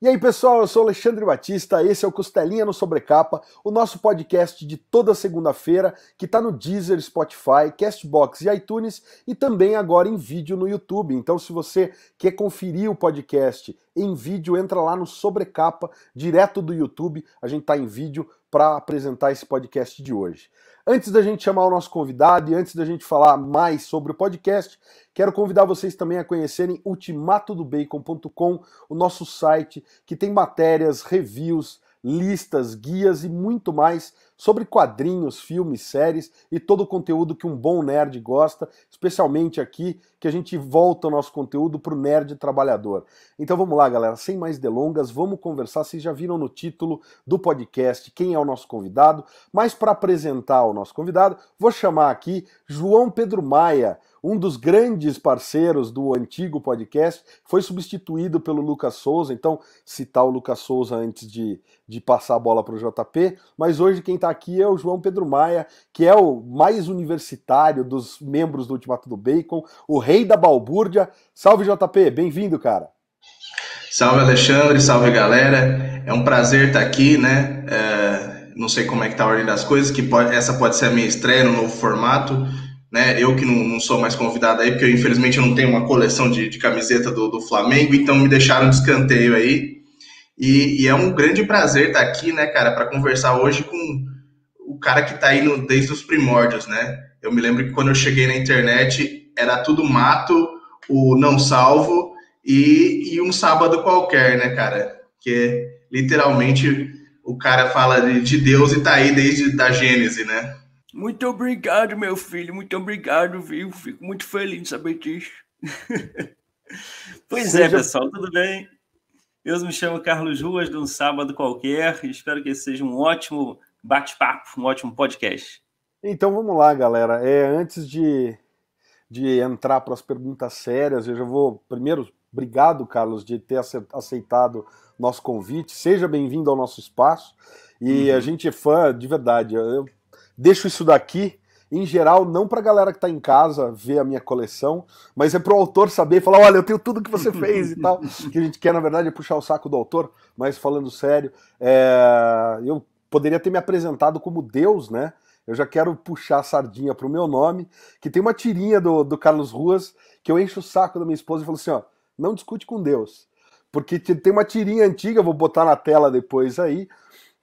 E aí, pessoal, eu sou Alexandre Batista, esse é o Costelinha no Sobrecapa, o nosso podcast de toda segunda-feira, que está no Deezer, Spotify, Castbox e iTunes, e também agora em vídeo no YouTube. Então, se você quer conferir o podcast em vídeo, entra lá no Sobrecapa, direto do YouTube, a gente está em vídeo para apresentar esse podcast de hoje. Antes da gente chamar o nosso convidado e antes da gente falar mais sobre o podcast, quero convidar vocês também a conhecerem ultimatodobacon.com, o nosso site que tem matérias, reviews, listas, guias e muito mais sobre quadrinhos, filmes, séries e todo o conteúdo que um bom nerd gosta, especialmente aqui, que a gente volta o nosso conteúdo para o nerd trabalhador. Então vamos lá, galera, sem mais delongas, vamos conversar. Vocês já viram no título do podcast quem é o nosso convidado, mas para apresentar o nosso convidado, vou chamar aqui João Pedro Maia, um dos grandes parceiros do antigo podcast, foi substituído pelo Lucas Souza, então citar o Lucas Souza antes de passar a bola para o JP, mas hoje quem está aqui é o João Pedro Maia, que é o mais universitário dos membros do Ultimato do Bacon, o rei da balbúrdia. Salve, JP, bem-vindo, cara. Salve, Alexandre, salve, galera. É um prazer estar aqui, né? Não sei como é que tá a ordem das coisas, essa pode ser a minha estreia no novo formato, né? Eu que não sou mais convidado aí, porque infelizmente eu não tenho uma coleção de camiseta do Flamengo, então me deixaram de escanteio aí. E é um grande prazer estar aqui, né, cara, para conversar hoje com o cara que tá aí desde os primórdios, né? Eu me lembro que quando eu cheguei na internet era tudo mato, o não salvo e um sábado qualquer, né, cara? Que literalmente o cara fala de Deus e tá aí desde a Gênese, né? Muito obrigado, meu filho, muito obrigado, viu? Fico muito feliz de saber disso. Pois é, pessoal, tudo bem? Eu me chamo Carlos Ruas, de um sábado qualquer, e espero que esse seja um ótimo bate-papo, um ótimo podcast. Então vamos lá, galera. Antes de entrar para as perguntas sérias, eu já vou primeiro, obrigado, Carlos, de ter aceitado nosso convite. Seja bem-vindo ao nosso espaço. E a gente é fã de verdade. Eu deixo isso daqui, em geral, não para a galera que está em casa ver a minha coleção, mas é para o autor saber e falar: olha, eu tenho tudo que você fez e tal. Que a gente quer, na verdade, é puxar o saco do autor, mas falando sério, eu poderia ter me apresentado como Deus, né? Eu já quero puxar a sardinha pro meu nome, que tem uma tirinha do Carlos Ruas, que eu encho o saco da minha esposa e falo assim, ó, não discute com Deus. Porque tem uma tirinha antiga, vou botar na tela depois aí,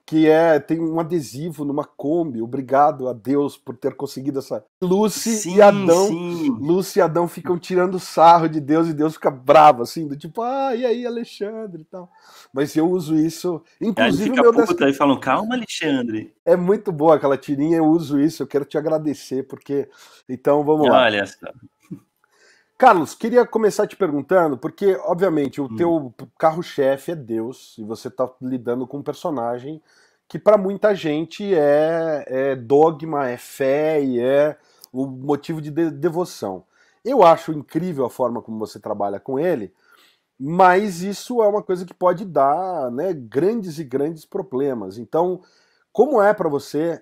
que tem um adesivo numa Kombi, obrigado a Deus por ter conseguido essa... Lucy e Adão ficam tirando sarro de Deus e Deus fica bravo, assim, do tipo, e aí, Alexandre e tal. Mas eu uso isso, inclusive o meu desktop. E falam, calma, Alexandre. É muito boa aquela tirinha, eu uso isso, eu quero te agradecer, porque... Então, vamos lá. Olha só. Carlos, queria começar te perguntando, porque, obviamente, o teu carro-chefe é Deus, e você está lidando com um personagem que, para muita gente, é dogma, é fé e é o motivo de devoção. Eu acho incrível a forma como você trabalha com ele, mas isso é uma coisa que pode dar, né, grandes e grandes problemas. Então, como é para você,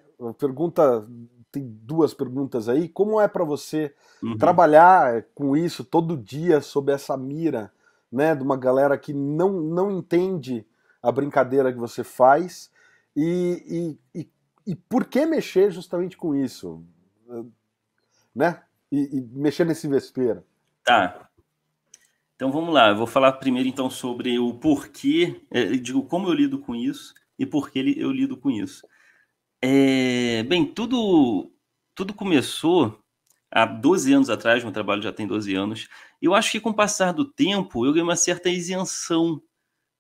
tem duas perguntas aí, como é para você trabalhar com isso todo dia sob essa mira, né, de uma galera que não entende a brincadeira que você faz e por que mexer justamente com isso, né, e mexer nesse vespeiro? Tá. Então vamos lá, eu vou falar primeiro então sobre o porquê, digo como eu lido com isso e por que eu lido com isso. Bem, tudo começou há 12 anos atrás, meu trabalho já tem 12 anos, e eu acho que com o passar do tempo eu ganhei uma certa isenção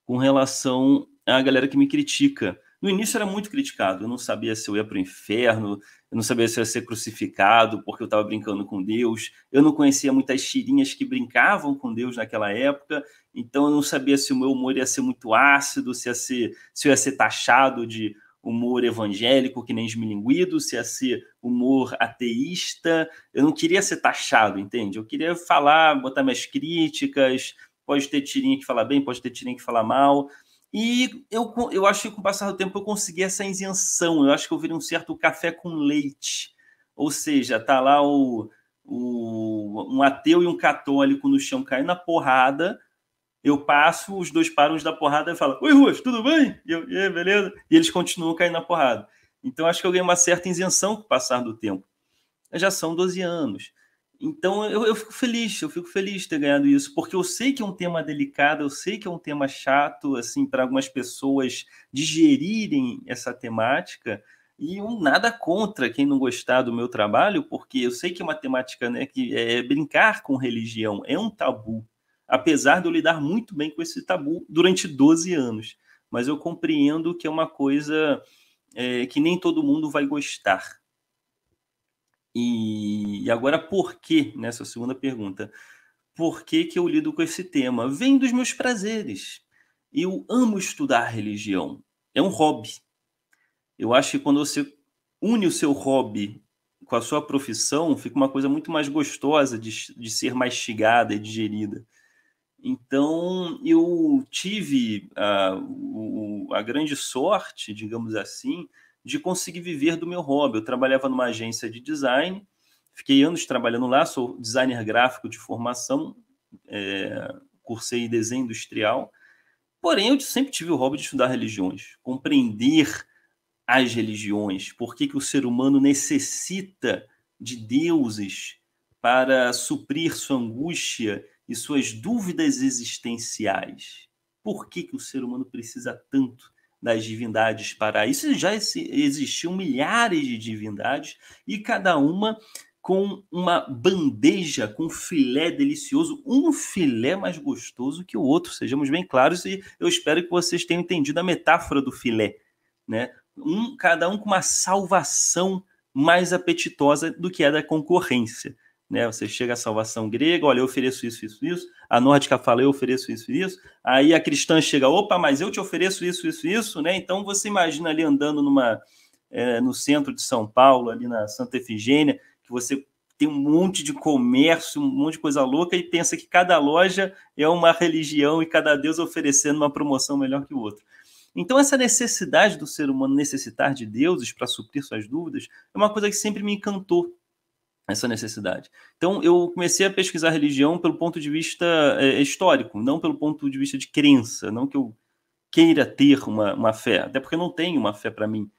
com relação à galera que me critica. No início era muito criticado, eu não sabia se eu ia para o inferno, eu não sabia se eu ia ser crucificado porque eu estava brincando com Deus, eu não conhecia muitas tirinhas que brincavam com Deus naquela época, então eu não sabia se o meu humor ia ser muito ácido, se eu ia ser taxado de humor evangélico, que nem esmilinguido, se ia ser humor ateísta, eu não queria ser taxado, entende? Eu queria falar, botar minhas críticas, pode ter tirinha que fala bem, pode ter tirinha que fala mal, e eu acho que com o passar do tempo eu consegui essa isenção, eu acho que eu virei um certo café com leite, ou seja, tá lá um ateu e um católico no chão caindo na porrada, Eu passo, os dois param de dar porrada e falam: oi, Ruas, tudo bem? E eu, beleza? E eles continuam caindo na porrada. Então, acho que eu ganhei uma certa isenção com o passar do tempo. Já são 12 anos. Então, eu fico feliz de ter ganhado isso, porque eu sei que é um tema delicado, eu sei que é um tema chato, assim, para algumas pessoas digerirem essa temática, e nada contra quem não gostar do meu trabalho, porque eu sei que é uma temática, né, que é brincar com religião, é um tabu, apesar de eu lidar muito bem com esse tabu durante 12 anos, mas eu compreendo que é uma coisa que nem todo mundo vai gostar. E agora, por que, nessa segunda pergunta, por que eu lido com esse tema? Vem dos meus prazeres. Eu amo estudar religião. É um hobby. Eu acho que quando você une o seu hobby com a sua profissão, fica uma coisa muito mais gostosa de ser mastigada e digerida. Então, eu tive a grande sorte, digamos assim, de conseguir viver do meu hobby. Eu trabalhava numa agência de design, fiquei anos trabalhando lá, sou designer gráfico de formação, cursei desenho industrial, porém eu sempre tive o hobby de estudar religiões, compreender as religiões, por que o ser humano necessita de deuses para suprir sua angústia e suas dúvidas existenciais. Por que o ser humano precisa tanto das divindades para isso? Já existiam milhares de divindades e cada uma com uma bandeja, com um filé delicioso, um filé mais gostoso que o outro, sejamos bem claros, e eu espero que vocês tenham entendido a metáfora do filé, né? Cada um com uma salvação mais apetitosa do que a da concorrência, né? Você chega à salvação grega, olha, eu ofereço isso, isso, isso. A nórdica fala, eu ofereço isso, isso. Aí a cristã chega, opa, mas eu te ofereço isso, isso, isso, né? Então você imagina ali andando no centro de São Paulo, ali na Santa Efigênia, que você tem um monte de comércio, um monte de coisa louca, e pensa que cada loja é uma religião e cada deus oferecendo uma promoção melhor que o outro. Então, essa necessidade do ser humano necessitar de deuses para suprir suas dúvidas é uma coisa que sempre me encantou, essa necessidade. Então, eu comecei a pesquisar religião pelo ponto de vista histórico, não pelo ponto de vista de crença, não que eu queira ter uma fé, até porque eu não tenho uma fé para mim.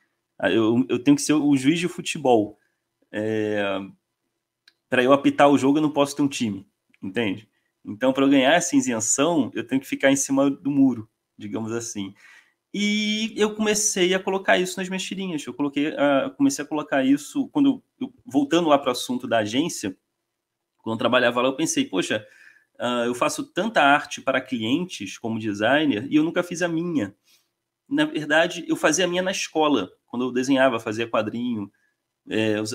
Eu tenho que ser o juiz de futebol. Para eu apitar o jogo, eu não posso ter um time, entende? Então, para eu ganhar essa isenção, eu tenho que ficar em cima do muro, digamos assim. E eu comecei a colocar isso nas minhas tirinhas. Eu comecei a colocar isso voltando lá para o assunto da agência, quando eu trabalhava lá, eu pensei, poxa, eu faço tanta arte para clientes como designer e eu nunca fiz a minha. Na verdade, eu fazia a minha na escola, quando eu desenhava, fazia quadrinho.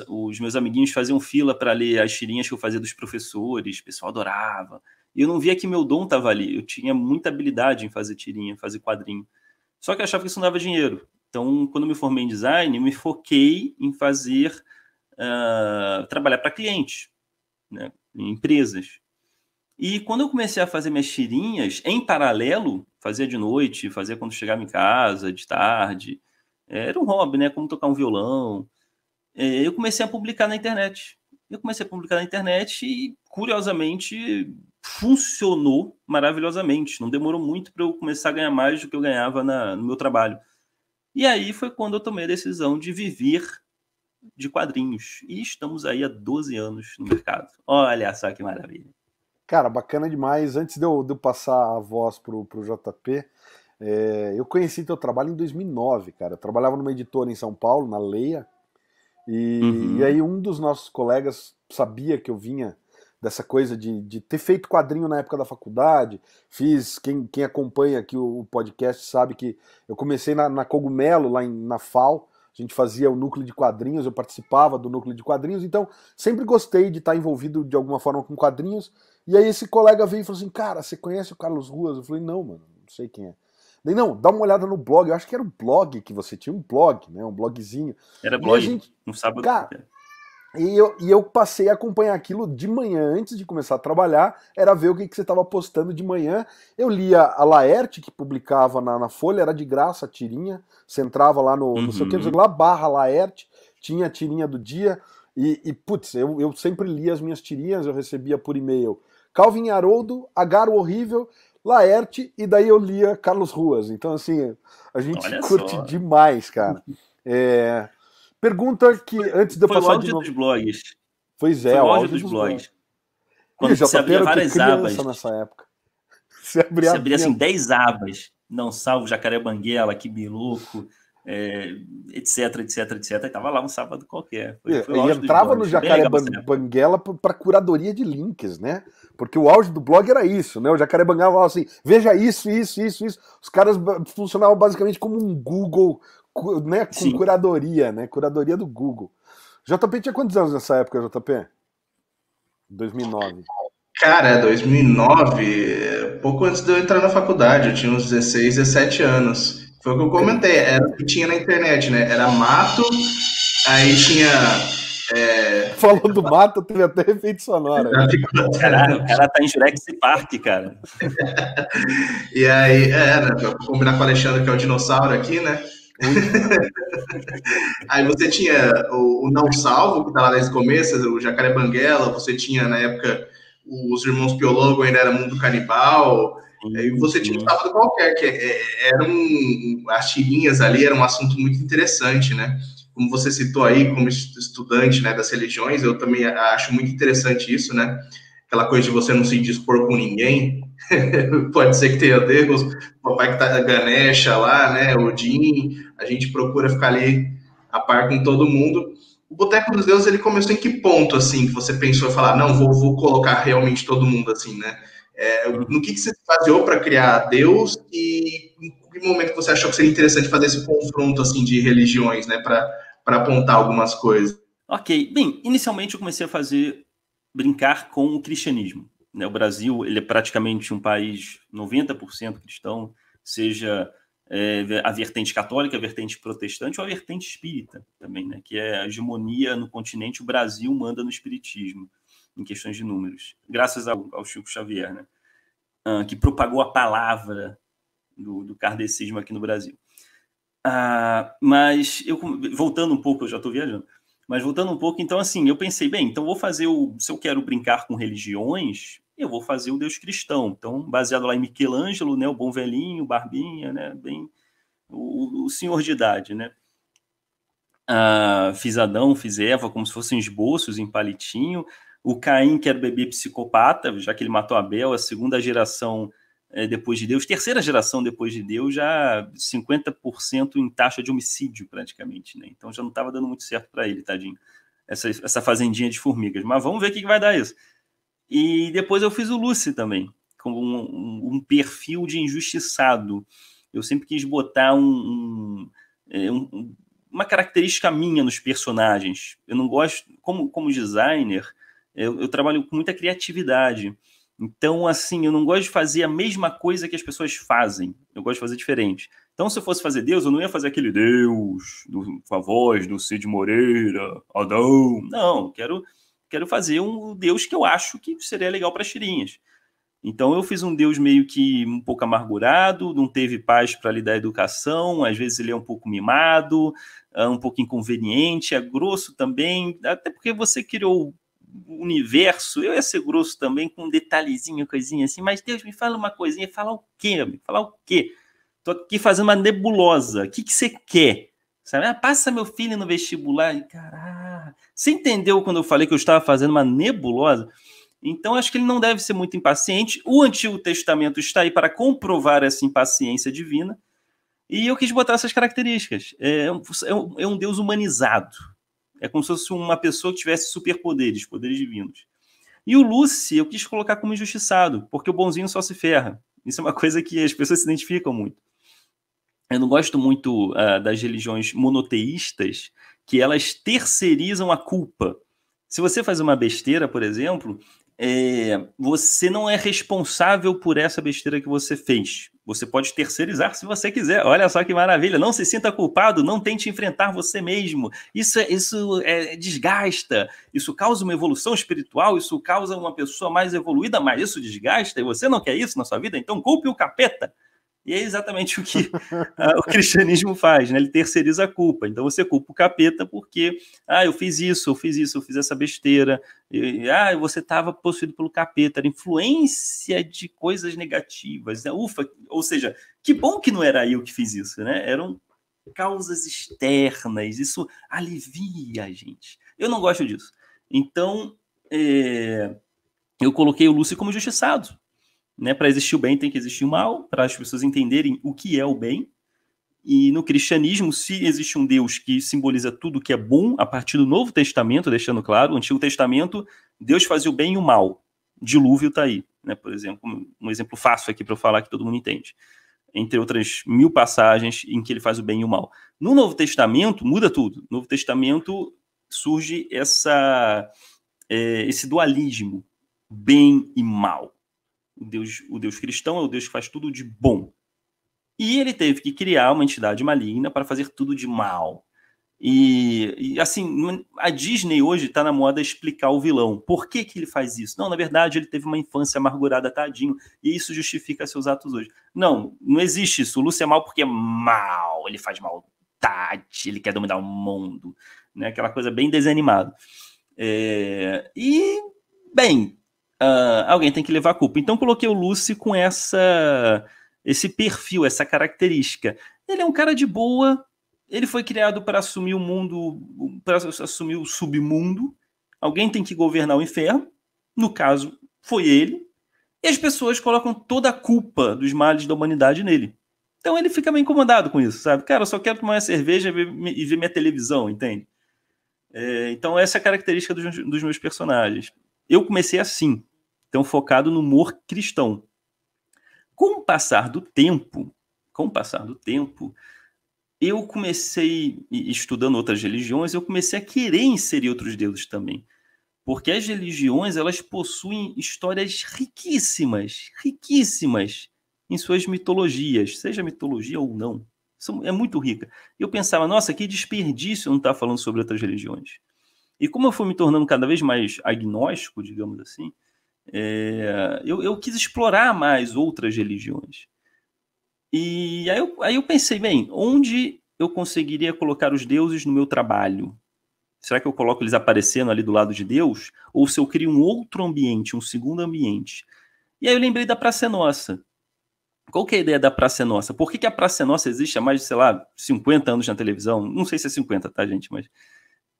Os meus amiguinhos faziam fila para ler as tirinhas que eu fazia dos professores, o pessoal adorava. E eu não via que meu dom estava ali. Eu tinha muita habilidade em fazer tirinha, fazer quadrinho. Só que eu achava que isso não dava dinheiro. Então, quando eu me formei em design, eu me foquei em trabalhar para clientes, né, em empresas. E quando eu comecei a fazer minhas tirinhas, em paralelo, fazia de noite, fazia quando chegava em casa, de tarde, era um hobby, né, como tocar um violão. Eu comecei a publicar na internet. E, curiosamente, funcionou maravilhosamente. Não demorou muito para eu começar a ganhar mais do que eu ganhava no meu trabalho. E aí foi quando eu tomei a decisão de viver de quadrinhos. E estamos aí há 12 anos no mercado. Olha só que maravilha. Cara, bacana demais. Antes de eu passar a voz pro JP, eu conheci teu trabalho em 2009, cara. Eu trabalhava numa editora em São Paulo, na Leia, e aí um dos nossos colegas sabia que eu vinha dessa coisa de ter feito quadrinho na época da faculdade. Quem acompanha aqui o podcast sabe que eu comecei na Cogumelo, lá na FAO. A gente fazia o núcleo de quadrinhos, eu participava do núcleo de quadrinhos, então sempre gostei de estar envolvido de alguma forma com quadrinhos. E aí esse colega veio e falou assim, cara, você conhece o Carlos Ruas? Eu falei, não, mano, não sei quem é. Daí, não, dá uma olhada no blog, eu acho que era um blog que você tinha, um blog, né, um blogzinho. Era blog, não sabe. Cara, e eu passei a acompanhar aquilo de manhã, antes de começar a trabalhar, era ver o que você estava postando de manhã. Eu lia a Laerte, que publicava na Folha, era de graça a tirinha, você entrava lá no não sei o que, lá, /Laerte, tinha a tirinha do dia, putz, eu sempre lia as minhas tirinhas, eu recebia por e-mail Calvin Haroldo, Agaro Horrível, Laerte, e daí eu lia Carlos Ruas. Então, assim, a gente Olha curte só. demais, cara. Pergunta que, antes de eu Foi o passar de auge novo... dos blogs. Pois Foi é, o o auge auge dos dos blogs. blogs. Ih, Quando você JP abria era o que? várias abas. Criança nessa época. Você abria Você a abria assim vinha... 10 abas. Não salvo Jacaré Banguela, Que Biluco, etc, etc, etc. E tava lá um sábado qualquer. Foi o E auge dos entrava no blogs. Foi bem Jacaré legal essa época. Banguela para curadoria de links, né? Porque o auge do blog era isso, né? O Jacaré Banguela falava assim, veja isso, isso, isso, isso. Os caras funcionavam basicamente como um Google, né? Com Sim. curadoria, né? Curadoria do Google. JP tinha quantos anos nessa época, JP? 2009. Cara, 2009, pouco antes de eu entrar na faculdade, eu tinha uns 16, 17 anos. Foi o que eu comentei, era o que tinha na internet, né? Era mato, aí tinha. Falou do mato, teve até efeito sonoro aí. Caralho, o cara tá em Jurassic Park, cara. E aí, né, pra combinar com o Alexandre, que é o dinossauro aqui, né? Aí você tinha o Não Salvo, que tá lá desde o começo, o Jacaré Banguela, você tinha na época os Irmãos Piologo, ainda era Mundo Canibal, e você tinha o Sim. Sábado Qualquer, que as tirinhas ali eram um assunto muito interessante, né? Como você citou aí, como estudante, né, das religiões, eu também acho muito interessante isso, né? Aquela coisa de você não se dispor com ninguém. Pode ser que tenha Deus, o papai que tá Ganesha lá, né? Odin, a gente procura ficar ali a par com todo mundo. O Boteco dos Deuses, ele começou em que ponto, assim, que você pensou em falar, não, vou colocar realmente todo mundo, assim, né? No que você se baseou para criar Deus e em que momento você achou que seria interessante fazer esse confronto, assim, de religiões, né, para apontar algumas coisas? Ok, bem, inicialmente eu comecei a brincar com o cristianismo, né? O Brasil, ele é praticamente um país 90% cristão, seja a vertente católica, a vertente protestante ou a vertente espírita também, né? Que é a hegemonia no continente, o Brasil manda no espiritismo, em questões de números, graças ao Chico Xavier, né? Que propagou a palavra do kardecismo aqui no Brasil. Mas, voltando um pouco, eu já estou viajando, mas voltando um pouco, então assim, eu pensei, bem, então vou fazer se eu quero brincar com religiões, eu vou fazer o Deus cristão. Então, baseado lá em Michelangelo, né, o bom velhinho, barbinha, né, bem, o senhor de idade, né. Fiz Adão, fiz Eva, como se fossem esboços em palitinho. O Caim, que era o bebê psicopata, já que ele matou Abel, a segunda geração depois de Deus, terceira geração depois de Deus, já 50% em taxa de homicídio, praticamente, né? Então já não estava dando muito certo para ele, tadinho, essa fazendinha de formigas. Mas vamos ver o que vai dar isso. E depois eu fiz o Lucy também, com um perfil de injustiçado. Eu sempre quis botar uma característica minha nos personagens. Eu não gosto, como designer, eu trabalho com muita criatividade. Então, assim, eu não gosto de fazer a mesma coisa que as pessoas fazem. Eu gosto de fazer diferente. Então, se eu fosse fazer Deus, eu não ia fazer aquele Deus com a voz do Cid Moreira, Adão. Não, quero fazer um Deus que eu acho que seria legal para as tirinhas. Então, eu fiz um Deus meio que um pouco amargurado, não teve paz para lhe dar educação, às vezes ele é um pouco mimado, um pouco inconveniente, é grosso também, até porque você criou o universo, eu ia ser grosso também, com um detalhezinho, coisinha assim, mas Deus, me fala uma coisinha, fala o quê? Me fala o quê? Tô aqui fazendo uma nebulosa, o que você quer? Sabe? Passa meu filho no vestibular, caralho. Você entendeu quando eu falei que eu estava fazendo uma nebulosa? Então, acho que ele não deve ser muito impaciente. O Antigo Testamento está aí para comprovar essa impaciência divina. E eu quis botar essas características. É um Deus humanizado. É como se fosse uma pessoa que tivesse superpoderes, poderes divinos. E o Lucy eu quis colocar como injustiçado, porque o bonzinho só se ferra. Isso é uma coisa que as pessoas se identificam muito. Eu não gosto muito das religiões monoteístas, que elas terceirizam a culpa. Se você faz uma besteira, por exemplo, você não é responsável por essa besteira que você fez. Você pode terceirizar se você quiser. Olha só que maravilha. Não se sinta culpado, não tente enfrentar você mesmo. Isso desgasta. Isso causa uma evolução espiritual, isso causa uma pessoa mais evoluída, mas isso desgasta e você não quer isso na sua vida? Então culpe o capeta. E é exatamente o que o cristianismo faz, né? Ele terceiriza a culpa. Então você culpa o capeta porque, eu fiz isso, eu fiz essa besteira. Você estava possuído pelo capeta, era influência de coisas negativas. Né? Ufa, ou seja, que bom que não era eu que fiz isso, né? Eram causas externas, isso alivia a gente. Eu não gosto disso. Então, eu coloquei o Lúcio como justiçado. Né? Para existir o bem tem que existir o mal, para as pessoas entenderem o que é o bem. E no cristianismo, se existe um Deus que simboliza tudo que é bom, a partir do Novo Testamento, deixando claro, o Antigo Testamento, Deus fazia o bem e o mal. O dilúvio está aí, né? Por exemplo, um exemplo fácil aqui para eu falar que todo mundo entende. Entre outras 1000 passagens em que ele faz o bem e o mal. No Novo Testamento, muda tudo. No Novo Testamento surge esse dualismo, bem e mal. O Deus cristão é o Deus que faz tudo de bom. E ele teve que criar uma entidade maligna para fazer tudo de mal. E assim, a Disney hoje está na moda explicar o vilão. Por que ele faz isso? Não, na verdade, ele teve uma infância amargurada, tadinho, e isso justifica seus atos hoje. Não existe isso. O Lúcio é mal porque é mal, ele faz maldade, ele quer dominar o mundo. Né? Aquela coisa bem desanimada. Bem... alguém tem que levar a culpa. Então coloquei o Lúcio com esse perfil, essa característica. Ele é um cara de boa, ele foi criado para assumir o mundo, para assumir o submundo. Alguém tem que governar o inferno. No caso, foi ele. E as pessoas colocam toda a culpa dos males da humanidade nele. Então ele fica meio incomodado com isso, sabe? Cara, eu só quero tomar uma cerveja e ver minha televisão, entende? Então essa é a característica dos meus personagens. Eu comecei assim. Então, focado no humor cristão. Com o passar do tempo, eu comecei, estudando outras religiões, eu comecei a querer inserir outros deuses também. Porque as religiões, elas possuem histórias riquíssimas em suas mitologias, seja mitologia ou não. É muito rica. E eu pensava, nossa, que desperdício não estar falando sobre outras religiões. E como eu fui me tornando cada vez mais agnóstico, digamos assim, eu quis explorar mais outras religiões. E aí eu pensei, bem, onde eu conseguiria colocar os deuses no meu trabalho? Será que eu coloco eles aparecendo ali do lado de Deus? Ou se eu crio um outro ambiente, um segundo ambiente? E aí eu lembrei da Praça é Nossa. Qual que é a ideia da Praça é Nossa? Por que a Praça é Nossa existe há mais de, 50 anos na televisão? Não sei se é 50, tá, gente? Mas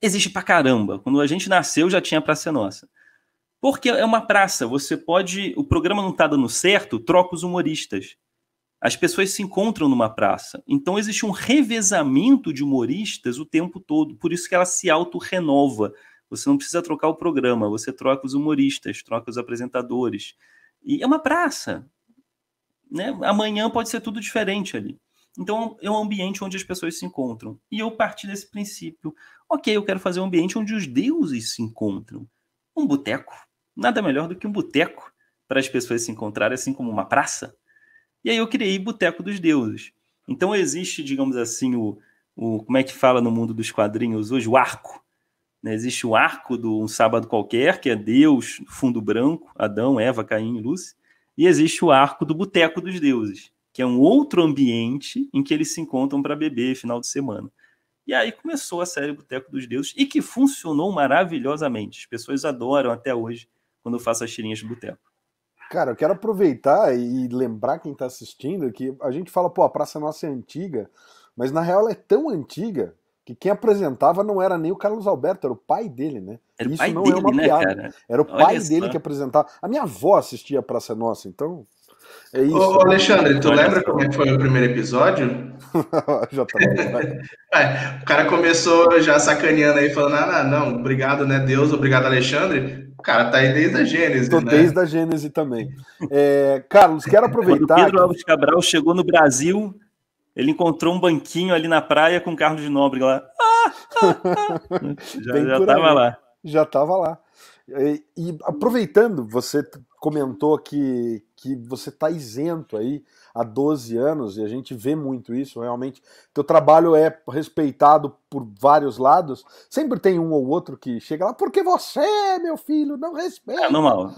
existe pra caramba. Quando a gente nasceu, já tinha a Praça é Nossa. Porque é uma praça, o programa não está dando certo, troca os humoristas. As pessoas se encontram numa praça. Então existe um revezamento de humoristas o tempo todo, por isso que ela se auto-renova. Você não precisa trocar o programa, você troca os humoristas, troca os apresentadores. E é uma praça. Né? Amanhã pode ser tudo diferente ali. Então é um ambiente onde as pessoas se encontram. E eu parti desse princípio. Ok, eu quero fazer um ambiente onde os deuses se encontram. Um boteco. Nada melhor do que um boteco para as pessoas se encontrarem, assim como uma praça. E aí eu criei Boteco dos Deuses. Então existe, digamos assim, como é que fala no mundo dos quadrinhos hoje? O arco. Né? Existe o arco de Um Sábado Qualquer, que é Deus, fundo branco, Adão, Eva, Caim e Lúcia. E existe o arco do Boteco dos Deuses, que é um outro ambiente em que eles se encontram para beber final de semana. E aí começou a série Boteco dos Deuses, e que funcionou maravilhosamente. As pessoas adoram até hoje quando eu faço as tirinhas de boteco. Cara, eu quero aproveitar e lembrar quem está assistindo que a gente fala, a Praça Nossa é antiga, mas na real ela é tão antiga que quem apresentava não era nem o Carlos Alberto, era o pai dele, né? Era o Isso pai não dele, é uma né, piada. Cara? Era o pai dele que apresentava. A minha avó assistia a Praça Nossa, então é isso. Ô, Alexandre, tu lembra como é que foi o primeiro episódio? Já tá bem, o cara começou já sacaneando aí, falando, não, obrigado, né, Deus, obrigado, Alexandre. O cara tá aí desde a Gênese, Tô desde a Gênese também. Carlos, quero aproveitar... Quando Pedro Alves Cabral chegou no Brasil, ele encontrou um banquinho ali na praia com Carlos de Nóbrega lá. Já tava lá. Já tava lá. E aproveitando, você comentou que você está isento aí há 12 anos, e a gente vê muito isso, realmente. Teu trabalho é respeitado por vários lados. Sempre tem um ou outro que chega lá, porque você, meu filho, não respeita. É normal.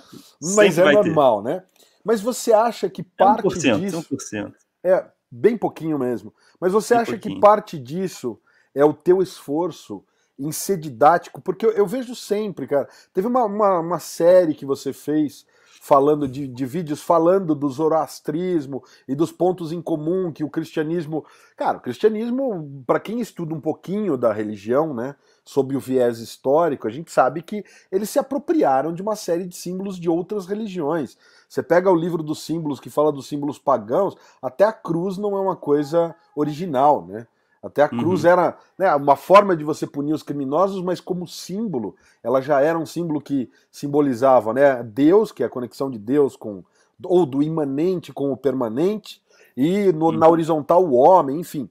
Mas é normal, né? Mas você acha que parte 1%, disso... 1%. É, bem pouquinho mesmo. Mas você Bem acha que pouquinho. parte disso é o teu esforço em ser didático? Porque eu vejo sempre, cara. Teve uma série que você fez falando de vídeos falando do zoroastrismo e dos pontos em comum que o cristianismo. Cara, o cristianismo, para quem estuda um pouquinho da religião, né, sob o viés histórico, a gente sabe que eles se apropriaram de uma série de símbolos de outras religiões. Você pega o livro dos símbolos que fala dos símbolos pagãos, até a cruz não é uma coisa original, né? Até a cruz Uhum. era, né, uma forma de você punir os criminosos, mas como símbolo, ela já era um símbolo que simbolizava, né, Deus, que é a conexão de Deus com, ou do imanente com o permanente, e na Uhum. horizontal o homem, enfim.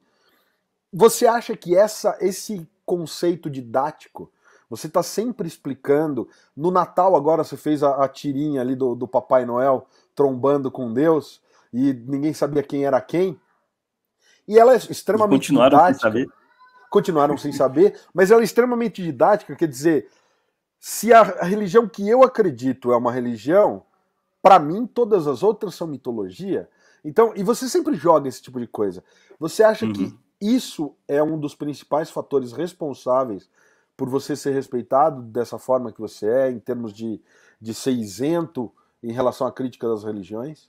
Você acha que esse conceito didático, você está sempre explicando? No Natal agora você fez a tirinha ali do Papai Noel trombando com Deus e ninguém sabia quem era quem. E ela é E extremamente continuaram sem didática. saber? Continuaram sem saber, mas ela é extremamente didática, quer dizer, se a religião que eu acredito é uma religião, para mim todas as outras são mitologia. Então, e você sempre joga esse tipo de coisa. Você acha que Uhum. isso é um dos principais fatores responsáveis por você ser respeitado dessa forma que você é, em termos de ser isento em relação à crítica das religiões?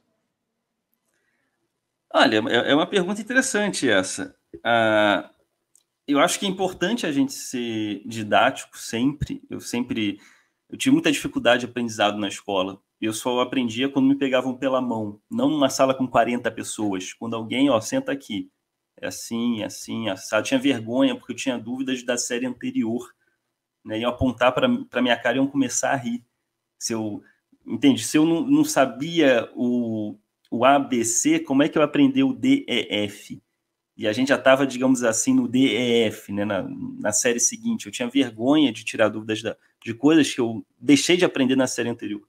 Olha, é uma pergunta interessante essa. Ah, eu acho que é importante a gente ser didático sempre. Eu tive muita dificuldade de aprendizado na escola. Eu só aprendia quando me pegavam pela mão, não numa sala com 40 pessoas. Quando alguém, ó, senta aqui. É assim, assim, assado. Eu tinha vergonha porque eu tinha dúvidas da série anterior, né? Iam apontar para minha cara e iam começar a rir. Se eu, entende? Se eu não sabia o ABC, como é que eu aprendi o DEF? E a gente já estava, digamos assim, no DEF, né, na série seguinte. Eu tinha vergonha de tirar dúvidas de coisas que eu deixei de aprender na série anterior.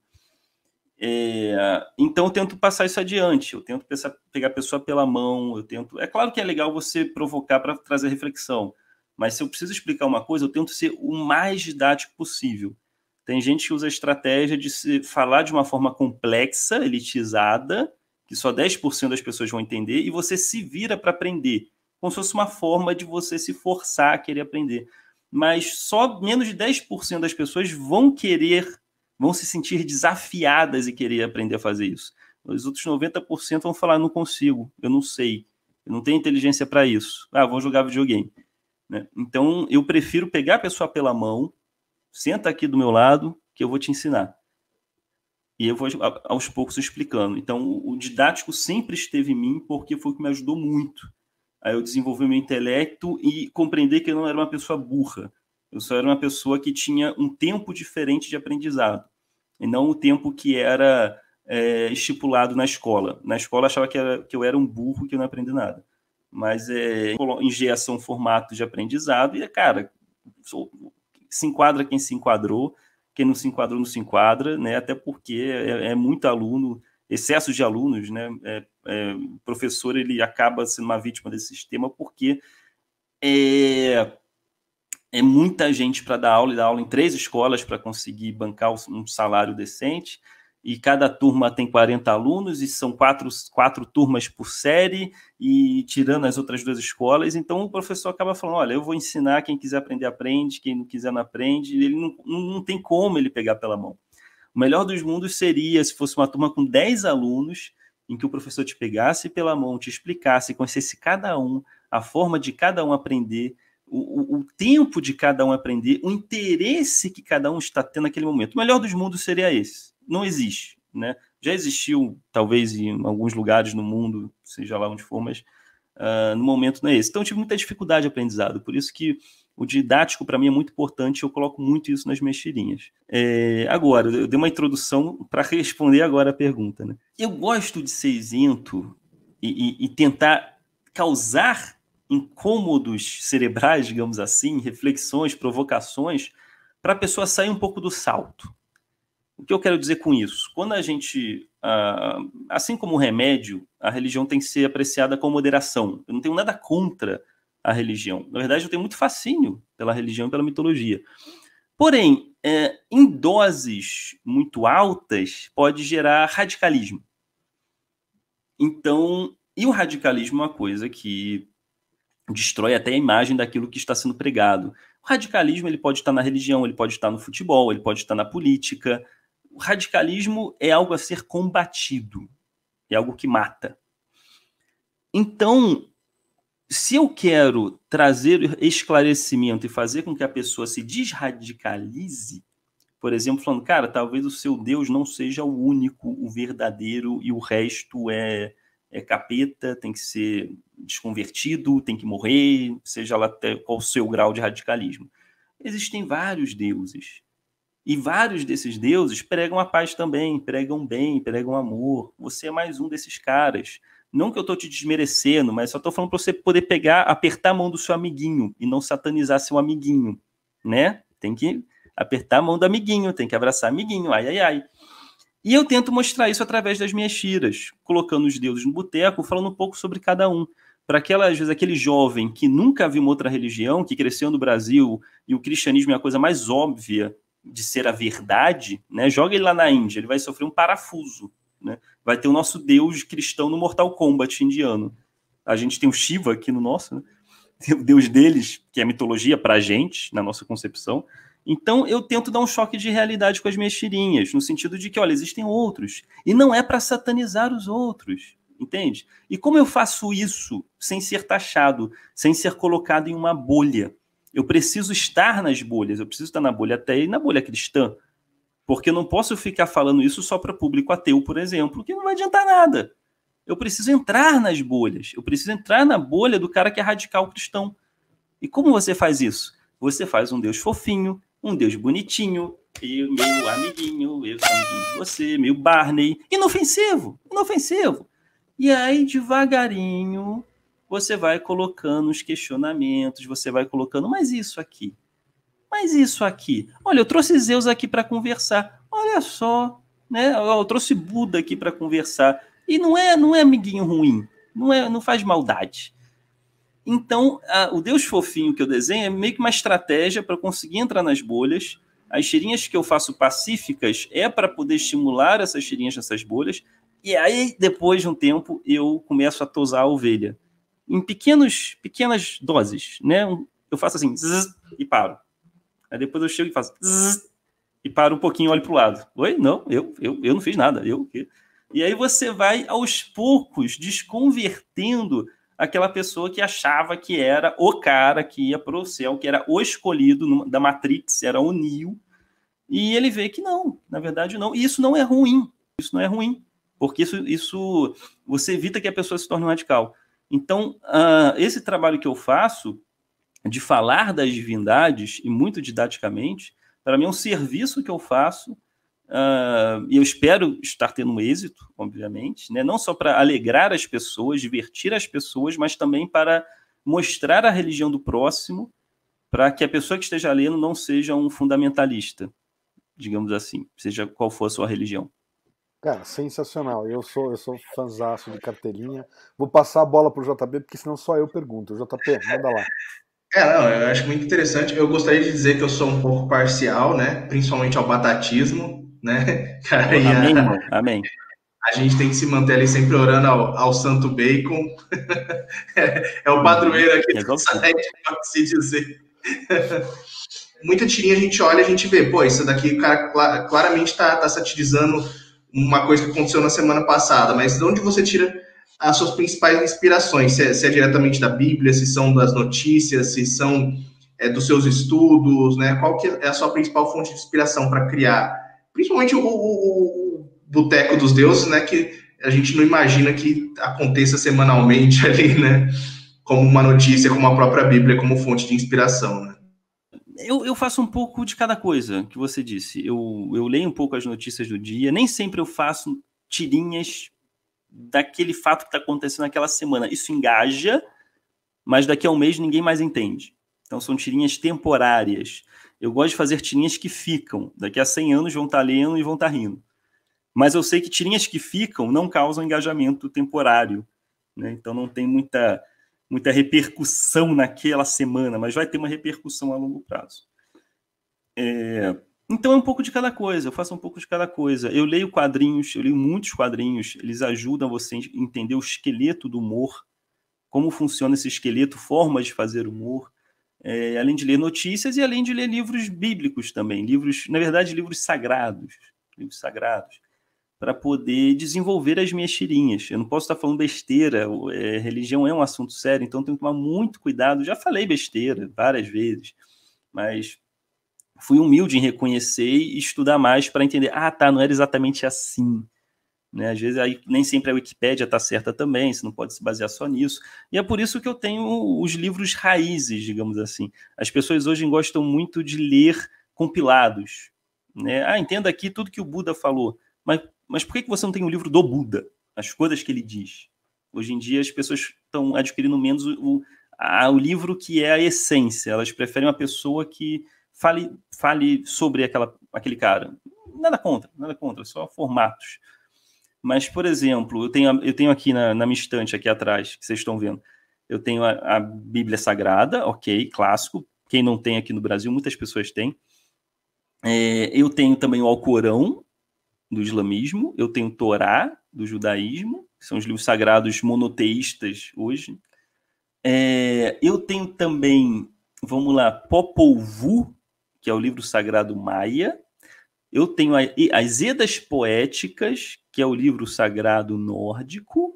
Então eu tento passar isso adiante, eu tento pegar a pessoa pela mão, eu tento. É claro que é legal você provocar para trazer reflexão, mas se eu preciso explicar uma coisa, eu tento ser o mais didático possível. Tem gente que usa a estratégia de se falar de uma forma complexa, elitizada, que só 10% das pessoas vão entender, e você se vira para aprender, como se fosse uma forma de você se forçar a querer aprender. Mas só menos de 10% das pessoas vão se sentir desafiadas e querer aprender a fazer isso. Os outros 90% vão falar, não consigo, eu não sei, eu não tenho inteligência para isso. Vou jogar videogame. Né? Então, eu prefiro pegar a pessoa pela mão, senta aqui do meu lado, que eu vou te ensinar. E eu vou, aos poucos, explicando. Então, o didático sempre esteve em mim, porque foi o que me ajudou muito a eu desenvolver meu intelecto e compreender que eu não era uma pessoa burra. Eu só era uma pessoa que tinha um tempo diferente de aprendizado, e não o tempo que era estipulado na escola. Na escola, eu achava que eu era um burro, que eu não aprendi nada. Mas engeação formato de aprendizado, e, cara, se enquadra quem se enquadrou, quem não se enquadrou não se enquadra, né? Até porque é muito aluno, excesso de alunos, né? O professor ele acaba sendo uma vítima desse sistema porque é muita gente para dar aula, e dar aula em 3 escolas para conseguir bancar um salário decente, e cada turma tem 40 alunos, e são quatro turmas por série, e tirando as outras 2 escolas, então o professor acaba falando, olha, eu vou ensinar, quem quiser aprender, aprende, quem não quiser não aprende, ele não tem como ele pegar pela mão. O melhor dos mundos seria se fosse uma turma com 10 alunos, em que o professor te pegasse pela mão, te explicasse, conhecesse cada um, a forma de cada um aprender, o tempo de cada um aprender, o interesse que cada um está tendo naquele momento. O melhor dos mundos seria esse. Não existe, né? Já existiu, talvez, em alguns lugares no mundo, seja lá onde for, mas no momento não é esse. Então eu tive muita dificuldade de aprendizado, por isso que o didático para mim é muito importante, eu coloco muito isso nas minhas tirinhas. Agora, eu dei uma introdução para responder agora a pergunta. Né? Eu gosto de ser isento e tentar causar incômodos cerebrais, digamos assim, reflexões, provocações, para a pessoa sair um pouco do salto. O que eu quero dizer com isso? Quando a gente, assim como o remédio, a religião tem que ser apreciada com moderação. Eu não tenho nada contra a religião. Na verdade, eu tenho muito fascínio pela religião e pela mitologia. Porém, em doses muito altas, pode gerar radicalismo. Então, E o radicalismo é uma coisa que destrói até a imagem daquilo que está sendo pregado. O radicalismo ele pode estar na religião, ele pode estar no futebol, ele pode estar na política. O radicalismo é algo a ser combatido, é algo que mata. Então, se eu quero trazer esclarecimento e fazer com que a pessoa se desradicalize, por exemplo, falando, cara, talvez o seu Deus não seja o único, o verdadeiro, e o resto é capeta, tem que ser desconvertido, tem que morrer, seja lá até qual o seu grau de radicalismo. Existem vários deuses. E vários desses deuses pregam a paz também, pregam bem, pregam amor. Você é mais um desses caras. Não que eu estou te desmerecendo, mas só estou falando para você poder pegar, apertar a mão do seu amiguinho e não satanizar seu amiguinho, né? Tem que apertar a mão do amiguinho, tem que abraçar amiguinho, ai, ai, ai. E eu tento mostrar isso através das minhas tiras, colocando os deuses no boteco, falando um pouco sobre cada um. Para às vezes, aquele jovem que nunca viu uma outra religião, que cresceu no Brasil, e o cristianismo é a coisa mais óbvia de ser a verdade, né? Joga ele lá na Índia, ele vai sofrer um parafuso, né? Vai ter o nosso Deus cristão no Mortal Kombat indiano. A gente tem o Shiva aqui no nosso, né? Tem o Deus deles, que é a mitologia para a gente, na nossa concepção. Então, eu tento dar um choque de realidade com as minhas tirinhas, no sentido de que, olha, existem outros. E não é para satanizar os outros, entende? E como eu faço isso sem ser taxado, sem ser colocado em uma bolha? Eu preciso estar nas bolhas, eu preciso estar na bolha até e na bolha cristã. Porque eu não posso ficar falando isso só para público ateu, por exemplo, que não vai adiantar nada. Eu preciso entrar nas bolhas, eu preciso entrar na bolha do cara que é radical cristão. E como você faz isso? Você faz um Deus fofinho, um Deus bonitinho, eu, meu amiguinho, eu sou amiguinho de você, meu Barney, inofensivo, inofensivo. E aí, devagarinho, você vai colocando os questionamentos, você vai colocando, mas isso aqui, olha, eu trouxe Zeus aqui para conversar, olha só, né? Eu trouxe Buda aqui para conversar, e não é amiguinho ruim, não faz maldade. Então, o Deus fofinho que eu desenho é meio que uma estratégia para conseguir entrar nas bolhas. As tirinhas que eu faço pacíficas é para poder estimular essas tirinhas nessas bolhas. E aí, depois de um tempo, eu começo a tosar a ovelha. Em pequenas doses, né? Eu faço assim, zzz, e paro. Aí depois eu chego e faço zzz, e paro um pouquinho e olho para o lado. Oi? Não, eu não fiz nada. E aí você vai, aos poucos, desconvertendo aquela pessoa que achava que era o cara que ia para o céu, que era o escolhido da Matrix, era o Neo, e ele vê que não, na verdade não. E isso não é ruim, porque isso você evita que a pessoa se torne um radical. Então, esse trabalho que eu faço, de falar das divindades, e muito didaticamente, para mim é um serviço que eu faço, e eu espero estar tendo um êxito, obviamente, né? Não só para alegrar as pessoas, divertir as pessoas, mas também para mostrar a religião do próximo, para que a pessoa que esteja lendo não seja um fundamentalista, digamos assim, seja qual for a sua religião. Cara, sensacional. Eu sou fãzaço de carteirinha. Vou passar a bola pro JP, porque senão só eu pergunto. JP, manda lá. Não, eu acho muito interessante. Eu gostaria de dizer que eu sou um pouco parcial, né? Principalmente ao batatismo, né? Cara, Amém, irmão? Amém. A gente tem que se manter ali sempre orando ao Santo Bacon. É o padroeiro aqui do site, pode se dizer. Muita tirinha a gente olha e a gente vê, pô, isso daqui o cara claramente está satirizando uma coisa que aconteceu na semana passada, mas de onde você tira as suas principais inspirações? Se é diretamente da Bíblia, se são das notícias, se são dos seus estudos, né? Qual que é a sua principal fonte de inspiração para criar? Principalmente o Boteco dos Deuses, né? Que a gente não imagina que aconteça semanalmente ali, né? Como uma notícia, como a própria Bíblia, como fonte de inspiração, né? Eu faço um pouco de cada coisa que você disse. Eu leio um pouco as notícias do dia. Nem sempre eu faço tirinhas daquele fato que está acontecendo naquela semana. Isso engaja, mas daqui a um mês ninguém mais entende. Então são tirinhas temporárias. Eu gosto de fazer tirinhas que ficam. Daqui a 100 anos vão estar lendo e vão estar rindo. Mas eu sei que tirinhas que ficam não causam engajamento temporário, né? Então não tem muita repercussão naquela semana, mas vai ter uma repercussão a longo prazo. Então é um pouco de cada coisa, eu faço um pouco de cada coisa. Eu leio quadrinhos, eu leio muitos quadrinhos, eles ajudam você a entender o esqueleto do humor, como funciona esse esqueleto, formas de fazer humor, além de ler notícias e além de ler livros bíblicos também, livros, na verdade, livros sagrados, para poder desenvolver as minhas tirinhas. Eu não posso estar falando besteira, religião é um assunto sério, então tenho que tomar muito cuidado. Já falei besteira várias vezes, mas fui humilde em reconhecer e estudar mais para entender, não era exatamente assim. Né? Às vezes aí, nem sempre a Wikipédia está certa também, você não pode se basear só nisso. E é por isso que eu tenho os livros raízes, digamos assim. As pessoas hoje gostam muito de ler compilados. Né? Entenda aqui tudo que o Buda falou. Mas por que você não tem um livro do Buda? As coisas que ele diz. Hoje em dia as pessoas estão adquirindo menos o livro que é a essência. Elas preferem uma pessoa que fale sobre aquele cara. Nada contra, só formatos. Mas, por exemplo, eu tenho aqui na minha estante, aqui atrás, que vocês estão vendo, eu tenho a Bíblia Sagrada, ok, clássico. Quem não tem aqui no Brasil, muitas pessoas têm. Eu tenho também o Alcorão, do islamismo. Eu tenho o Torá, do judaísmo, que são os livros sagrados monoteístas hoje. Eu tenho também, vamos lá, Popol Vuh, que é o livro sagrado maia. Eu tenho as Edas Poéticas, que é o livro sagrado nórdico.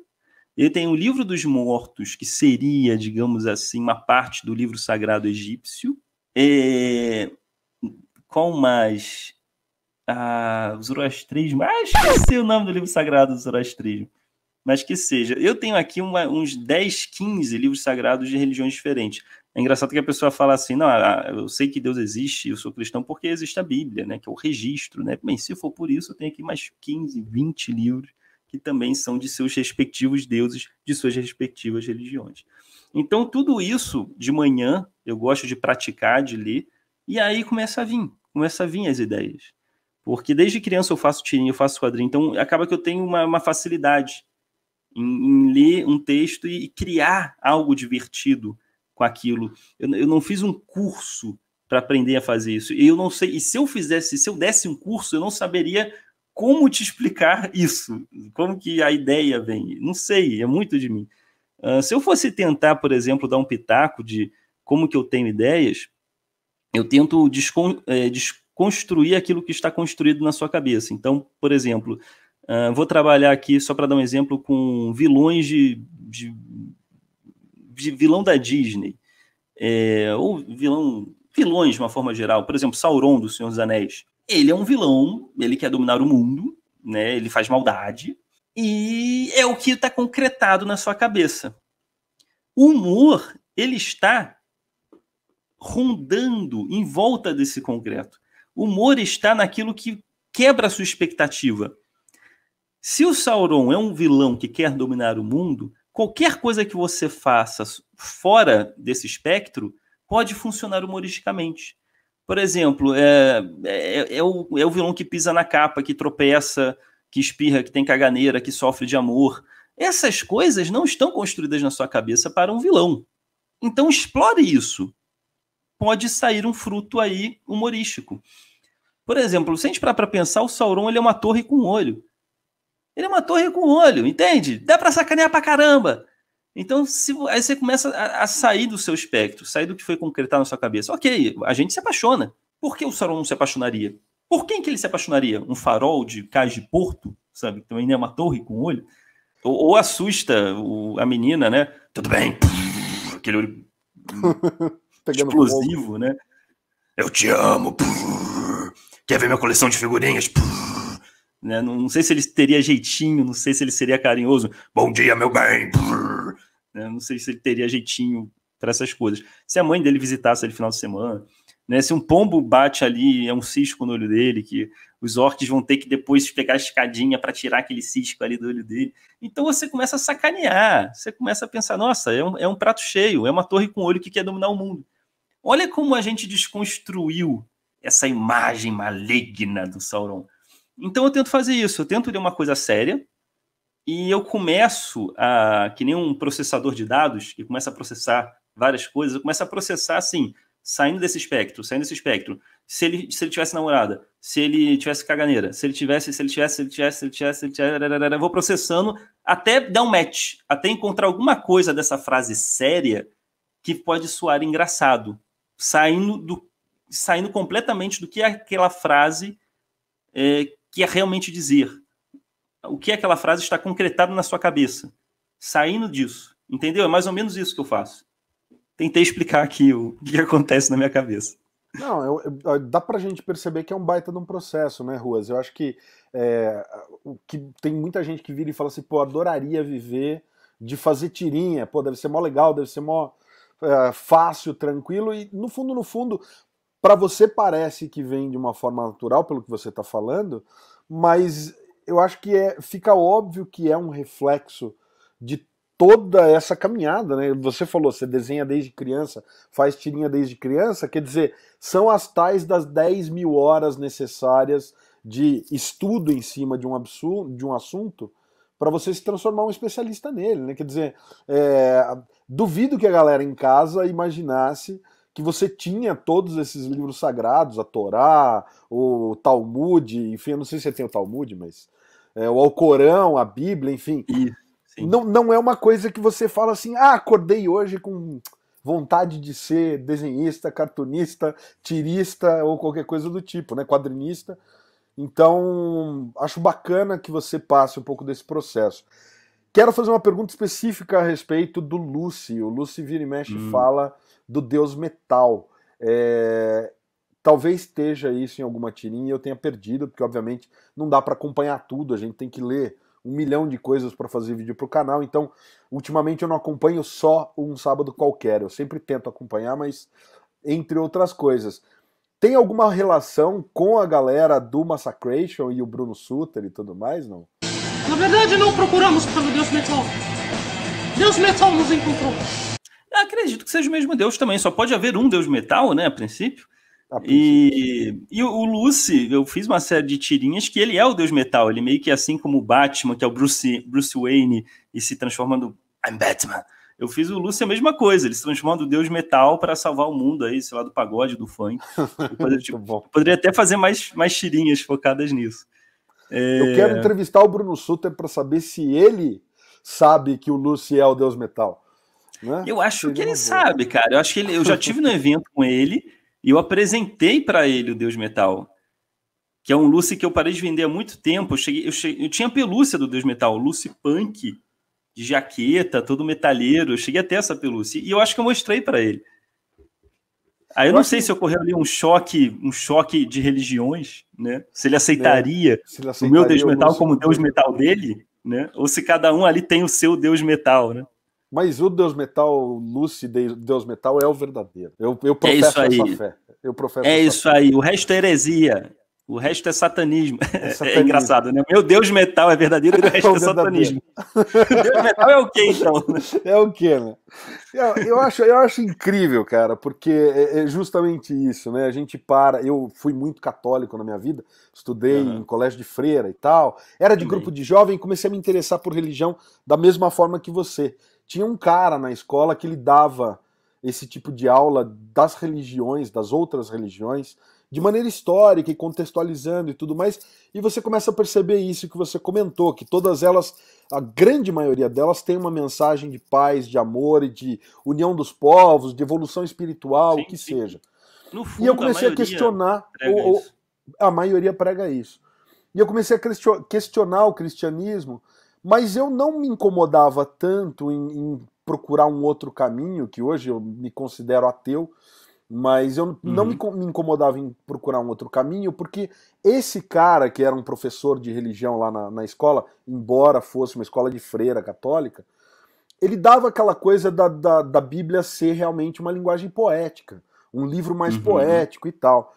Eu tenho o Livro dos Mortos, que seria, digamos assim, uma parte do livro sagrado egípcio. Qual mais? O Zoroastrismo. Esqueci o nome do livro sagrado do Zoroastrismo. Mas que seja. Eu tenho aqui uns 10, 15 livros sagrados de religiões diferentes. É engraçado que a pessoa fala assim, não, eu sei que Deus existe, eu sou cristão porque existe a Bíblia, né, que é o registro, né? Bem, se for por isso, eu tenho aqui mais 15, 20 livros que também são de seus respectivos deuses, de suas respectivas religiões. Então, tudo isso, de manhã, eu gosto de praticar, de ler, e aí começa a vir as ideias. Porque desde criança eu faço tirinha, eu faço quadrinho, então acaba que eu tenho uma facilidade em ler um texto e criar algo divertido com aquilo. Eu não fiz um curso para aprender a fazer isso. E eu não sei, e se eu desse um curso, eu não saberia como te explicar isso, como que a ideia vem. Não sei, é muito de mim. Se eu fosse tentar, por exemplo, dar um pitaco de como que eu tenho ideias, eu tento desconstruir aquilo que está construído na sua cabeça. Então, por exemplo, vou trabalhar aqui, só para dar um exemplo, com vilões de vilão da Disney, ou vilões de uma forma geral. Por exemplo, Sauron, do Senhor dos Anéis. Ele é um vilão, ele quer dominar o mundo, né? Ele faz maldade, e é o que está concretado na sua cabeça. O humor, ele está rondando em volta desse concreto. O humor está naquilo que quebra a sua expectativa. Se o Sauron é um vilão que quer dominar o mundo, qualquer coisa que você faça fora desse espectro pode funcionar humoristicamente. Por exemplo, é o vilão que pisa na capa, que tropeça, que espirra, que tem caganeira, que sofre de amor. Essas coisas não estão construídas na sua cabeça para um vilão. Então explore isso. Pode sair um fruto aí humorístico. Por exemplo, se a gente parar para pensar, o Sauron ele é uma torre com olho. Ele é uma torre com olho, entende? Dá para sacanear pra caramba. Então, aí você começa a sair do seu espectro, sair do que foi concretado na sua cabeça. Ok, a gente se apaixona. Por que o Sauron não se apaixonaria? Por quem que ele se apaixonaria? Um farol de cais de porto, sabe? Que também é uma torre com olho. Ou assusta a menina, né? Tudo bem. Aquele olho explosivo, fogo, né? Eu te amo. Quer ver minha coleção de figurinhas? Né? Não sei se ele teria jeitinho, não sei se ele seria carinhoso. Bom dia, meu bem. Né? Não sei se ele teria jeitinho para essas coisas. Se a mãe dele visitasse ele no final de semana, né? Se um pombo bate ali, é um cisco no olho dele, que os orcs vão ter que depois pegar a escadinha para tirar aquele cisco ali do olho dele. Então você começa a sacanear, você começa a pensar, nossa, é um prato cheio, é uma torre com olho que quer dominar o mundo. Olha como a gente desconstruiu essa imagem maligna do Sauron. Então eu tento fazer isso, eu tento ler uma coisa séria e eu começo que nem um processador de dados, que começa a processar várias coisas, eu começo a processar assim, saindo desse espectro. se ele tivesse namorada, se ele tivesse caganeira, se ele tivesse, vou processando até dar um match, até encontrar alguma coisa dessa frase séria que pode soar engraçado, saindo completamente do que aquela frase quer realmente dizer. O que aquela frase está concretado na sua cabeça. Saindo disso. Entendeu? É mais ou menos isso que eu faço. Tentei explicar aqui o que acontece na minha cabeça. Não, dá pra gente perceber que é um baita de um processo, né, Ruas? Eu acho que tem muita gente que vira e fala assim, pô, adoraria viver de fazer tirinha, pô, deve ser mó legal, deve ser mó fácil, tranquilo, e no fundo, pra você parece que vem de uma forma natural, pelo que você tá falando, mas eu acho que fica óbvio que é um reflexo de toda essa caminhada, né? Você falou, você desenha desde criança, faz tirinha desde criança, quer dizer, são as tais das 10 mil horas necessárias de estudo em cima de um assunto para você se transformar um especialista nele, né? Quer dizer, duvido que a galera em casa imaginasse que você tinha todos esses livros sagrados, a Torá, o Talmud, enfim, eu não sei se você tem o Talmud, mas o Alcorão, a Bíblia, enfim. Não é uma coisa que você fala assim, acordei hoje com vontade de ser desenhista, cartunista, tirista ou qualquer coisa do tipo, né, quadrinista. Então, acho bacana que você passe um pouco desse processo. Quero fazer uma pergunta específica a respeito do Lucy. O Lucy vira e mexe fala do Deus Metal. Talvez esteja isso em alguma tirinha e eu tenha perdido, porque obviamente não dá para acompanhar tudo, a gente tem que ler 1 milhão de coisas para fazer vídeo pro canal, então ultimamente eu não acompanho só Um Sábado Qualquer, eu sempre tento acompanhar, mas entre outras coisas. Tem alguma relação com a galera do Massacration e o Bruno Sutter e tudo mais, não? Na verdade não procuramos pelo Deus Metal. Deus Metal nos encontrou. Eu acredito que seja o mesmo Deus também, só pode haver um Deus Metal, né, a princípio. E o Lucy, eu fiz uma série de tirinhas que ele é o Deus Metal, ele meio que assim como o Batman, que é o Bruce Wayne, e se transforma no I'm Batman. Eu fiz o Lucy a mesma coisa, ele se transforma do Deus Metal para salvar o mundo aí, sei lá, do pagode, do funk. Poderia até fazer mais tirinhas focadas nisso. Eu quero entrevistar o Bruno Sutter para saber se ele sabe que o Lucy é o Deus Metal. Né? Eu acho que ele sabe, cara. Eu acho que eu já tive no evento com ele e eu apresentei para ele o Deus Metal, que é um Lucy que eu parei de vender há muito tempo. Eu tinha pelúcia do Deus Metal, Lucy Punk, de jaqueta, todo metalheiro. Eu cheguei até essa pelúcia e eu acho que eu mostrei para ele. Aí eu não sei se ocorreu ali um choque de religiões, né? Se ele aceitaria o meu Deus Metal como Deus Metal dele, né? Ou se cada um ali tem o seu Deus Metal, né? Mas o Deus Metal, Lucy Deus Metal, é o verdadeiro. Eu professo essa fé. Isso aí. O resto é heresia. O resto é satanismo. É engraçado, né? Meu Deus Metal é verdadeiro e o resto é satanismo. Deus Metal é o quê, então? É o quê, né? Eu acho incrível, cara, porque é justamente isso, né? A gente eu fui muito católico na minha vida, estudei em colégio de freira e tal, era de grupo de jovem, comecei a me interessar por religião da mesma forma que você. Tinha um cara na escola que ele dava esse tipo de aula das religiões, das outras religiões, de maneira histórica e contextualizando e tudo mais, e você começa a perceber isso que você comentou, que todas elas, a grande maioria delas tem uma mensagem de paz, de amor e de união dos povos, de evolução espiritual, o que seja. No fundo, e eu comecei a questionar, a maioria prega isso. E eu comecei a questionar o cristianismo, mas eu não me incomodava tanto em procurar um outro caminho, que hoje eu me considero ateu, mas eu não me incomodava em procurar um outro caminho, porque esse cara, que era um professor de religião lá na escola, embora fosse uma escola de freira católica, ele dava aquela coisa da Bíblia ser realmente uma linguagem poética, um livro mais poético e tal.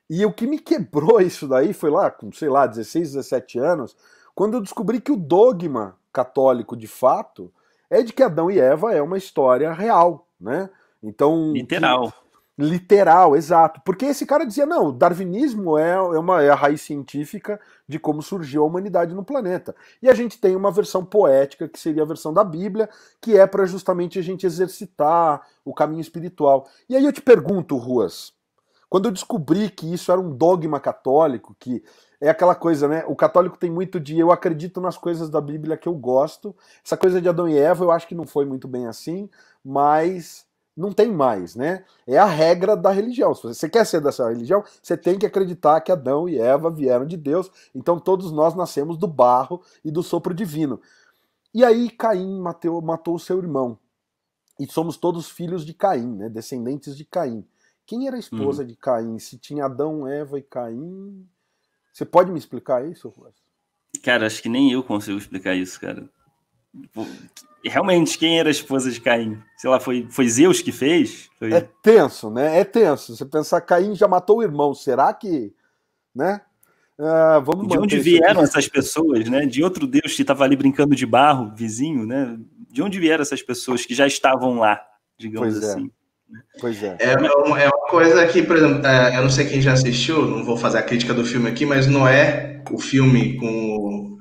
E o que me quebrou isso daí foi lá, com, sei lá, 16, 17 anos, quando eu descobri que o dogma católico, de fato, é de que Adão e Eva é uma história real, né? Então, literal, exato. Porque esse cara dizia, não, o darwinismo é a raiz científica de como surgiu a humanidade no planeta. E a gente tem uma versão poética, que seria a versão da Bíblia, que é para justamente a gente exercitar o caminho espiritual. E aí eu te pergunto, Ruas, Quando eu descobri que isso era um dogma católico, que é aquela coisa, né? O católico tem muito de eu acredito nas coisas da Bíblia que eu gosto. Essa coisa de Adão e Eva eu acho que não foi muito bem assim, mas não tem mais, né? É a regra da religião. Se você quer ser dessa religião, você tem que acreditar que Adão e Eva vieram de Deus, então todos nós nascemos do barro e do sopro divino. E aí Caim matou o seu irmão. E somos todos filhos de Caim, né? Descendentes de Caim. Quem era a esposa de Caim? Se tinha Adão, Eva e Caim? Você pode me explicar isso? Cara, acho que nem eu consigo explicar isso, cara. Realmente, quem era a esposa de Caim? Sei lá, foi Zeus que fez? Foi... É tenso, né? É tenso. Você pensar, Caim já matou o irmão. Será que... né? Vamos de onde vieram essas pessoas, né? De outro Deus que estava ali brincando de barro, vizinho, né? De onde vieram essas pessoas que já estavam lá, digamos assim? Pois é. É uma coisa que, por exemplo, eu não sei quem já assistiu, não vou fazer a crítica do filme aqui, mas Noé, o filme com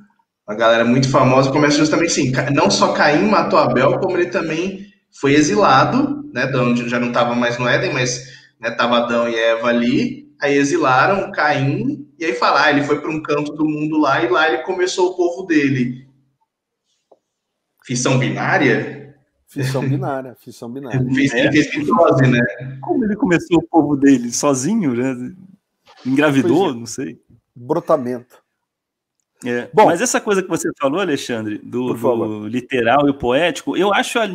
uma galera muito famosa, começa justamente assim, não só Caim matou Abel, como ele também foi exilado, né, de onde já não estava mais no Éden, mas estava Adão e Eva ali, aí exilaram Caim, e aí fala, ele foi para um canto do mundo lá, e lá ele começou o povo dele. Fissão binária? Fissão binária. Fez mitose, né? Como ele começou o povo dele? Sozinho, né? Engravidou? Não sei. Brotamento. Bom, mas essa coisa que você falou, Alexandre, do literal e o poético, eu acho a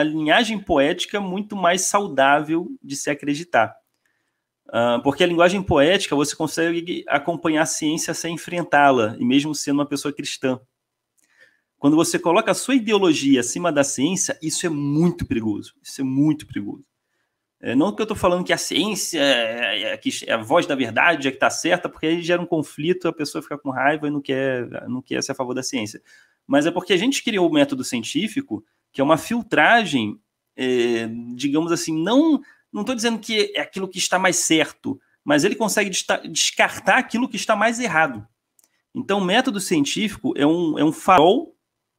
linhagem poética muito mais saudável de se acreditar. Porque a linguagem poética, você consegue acompanhar a ciência sem enfrentá-la, e mesmo sendo uma pessoa cristã. Quando você coloca a sua ideologia acima da ciência, isso é muito perigoso. Isso é muito perigoso. Não que eu estou falando que a ciência é a voz da verdade, é que está certa, porque aí gera um conflito, a pessoa fica com raiva e não quer ser a favor da ciência. Mas é porque a gente criou o método científico, que é uma filtragem, digamos assim, não estou dizendo que é aquilo que está mais certo, mas ele consegue descartar aquilo que está mais errado. Então, o método científico é um farol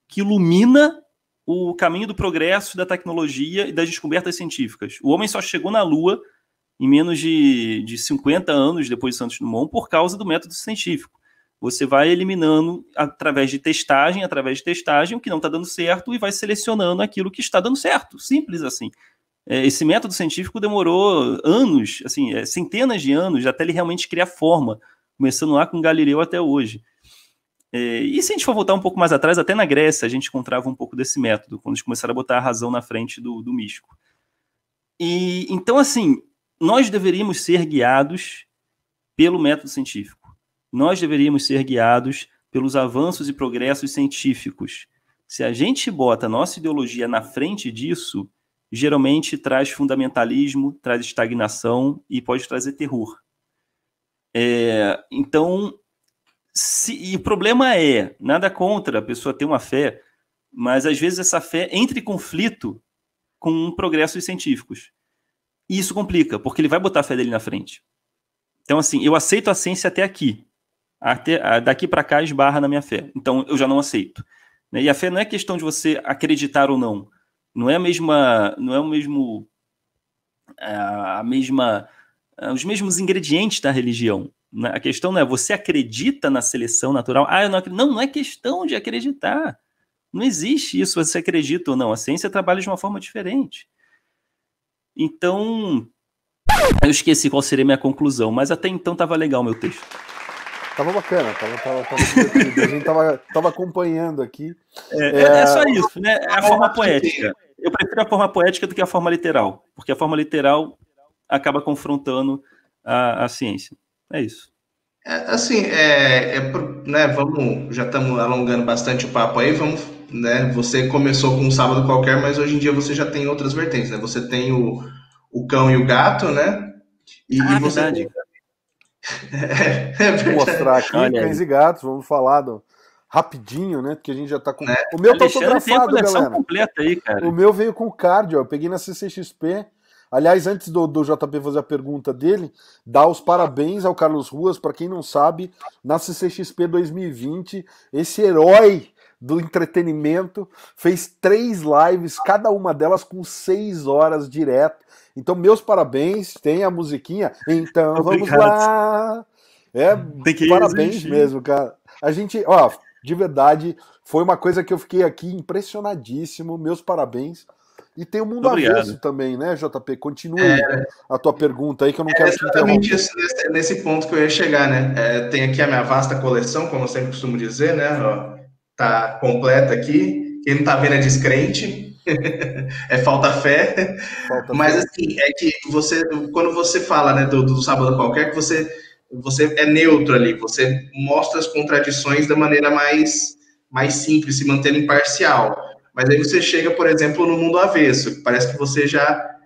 que ilumina o caminho do progresso, da tecnologia e das descobertas científicas. O homem só chegou na Lua em menos de 50 anos depois de Santos Dumont por causa do método científico. Você vai eliminando através de testagem, o que não está dando certo e vai selecionando aquilo que está dando certo. Simples assim. Esse método científico demorou anos, assim, centenas de anos, até ele realmente criar forma, começando lá com Galileu até hoje. E se a gente for voltar um pouco mais atrás, até na Grécia a gente encontrava um pouco desse método, quando eles começaram a botar a razão na frente do místico. E então, assim, nós deveríamos ser guiados pelo método científico. Nós deveríamos ser guiados pelos avanços e progressos científicos. Se a gente bota a nossa ideologia na frente disso, geralmente traz fundamentalismo, traz estagnação e pode trazer terror. Então... E o problema nada contra a pessoa ter uma fé, mas às vezes essa fé entra em conflito com progressos científicos. E isso complica, porque ele vai botar a fé dele na frente. Então, assim, eu aceito a ciência até aqui. Daqui para cá esbarra na minha fé. Então, eu já não aceito. E a fé não é questão de você acreditar ou não. Não é os mesmos ingredientes da religião. A questão não é você acredita na seleção natural. Eu não acredito. Não é questão de acreditar. Não existe isso, você acredita ou não. A ciência trabalha de uma forma diferente. Então, eu esqueci qual seria a minha conclusão, mas até então estava legal o meu texto. Tava bacana, a gente tava acompanhando aqui. É só isso, né? É a forma poética. Eu prefiro a forma poética do que a forma literal, porque a forma literal acaba confrontando a ciência. É isso. Né, já estamos alongando bastante o papo aí, né, você começou com um sábado qualquer, mas hoje em dia você já tem outras vertentes, né? Você tem o cão e o gato, né? E você verdade. Vou mostrar aqui, cães e gatos, vamos falar rapidinho, né? Porque a gente já tá com... O meu tá autografado, galera. Completa aí, cara. O meu veio com o card, ó. Eu peguei na CCXP. Aliás, antes do JP fazer a pergunta dele, dá os parabéns ao Carlos Ruas, para quem não sabe, na CCXP 2020, esse herói do entretenimento, fez 3 lives, cada uma delas com 6 horas direto. Então, meus parabéns, tem a musiquinha. Então, vamos lá. Tem que Parabéns existir. mesmo, cara. A gente, ó, de verdade, foi uma coisa que eu fiquei aqui impressionadíssimo. Meus parabéns. E tem o Mundo Obrigado. Avesso também, né, JP? Continue a tua pergunta aí, que eu não quero te exatamente interromper. nesse ponto que eu ia chegar, né? Tem aqui a minha vasta coleção, como eu sempre costumo dizer, né? Ó, tá completa aqui. Quem não tá vendo é descrente. É falta fé. Mas assim, é que quando você fala, né, do sábado qualquer, que você é neutro ali, você mostra as contradições da maneira mais simples, se mantendo imparcial. Mas aí você chega, por exemplo, no Mundo Avesso, que parece que você já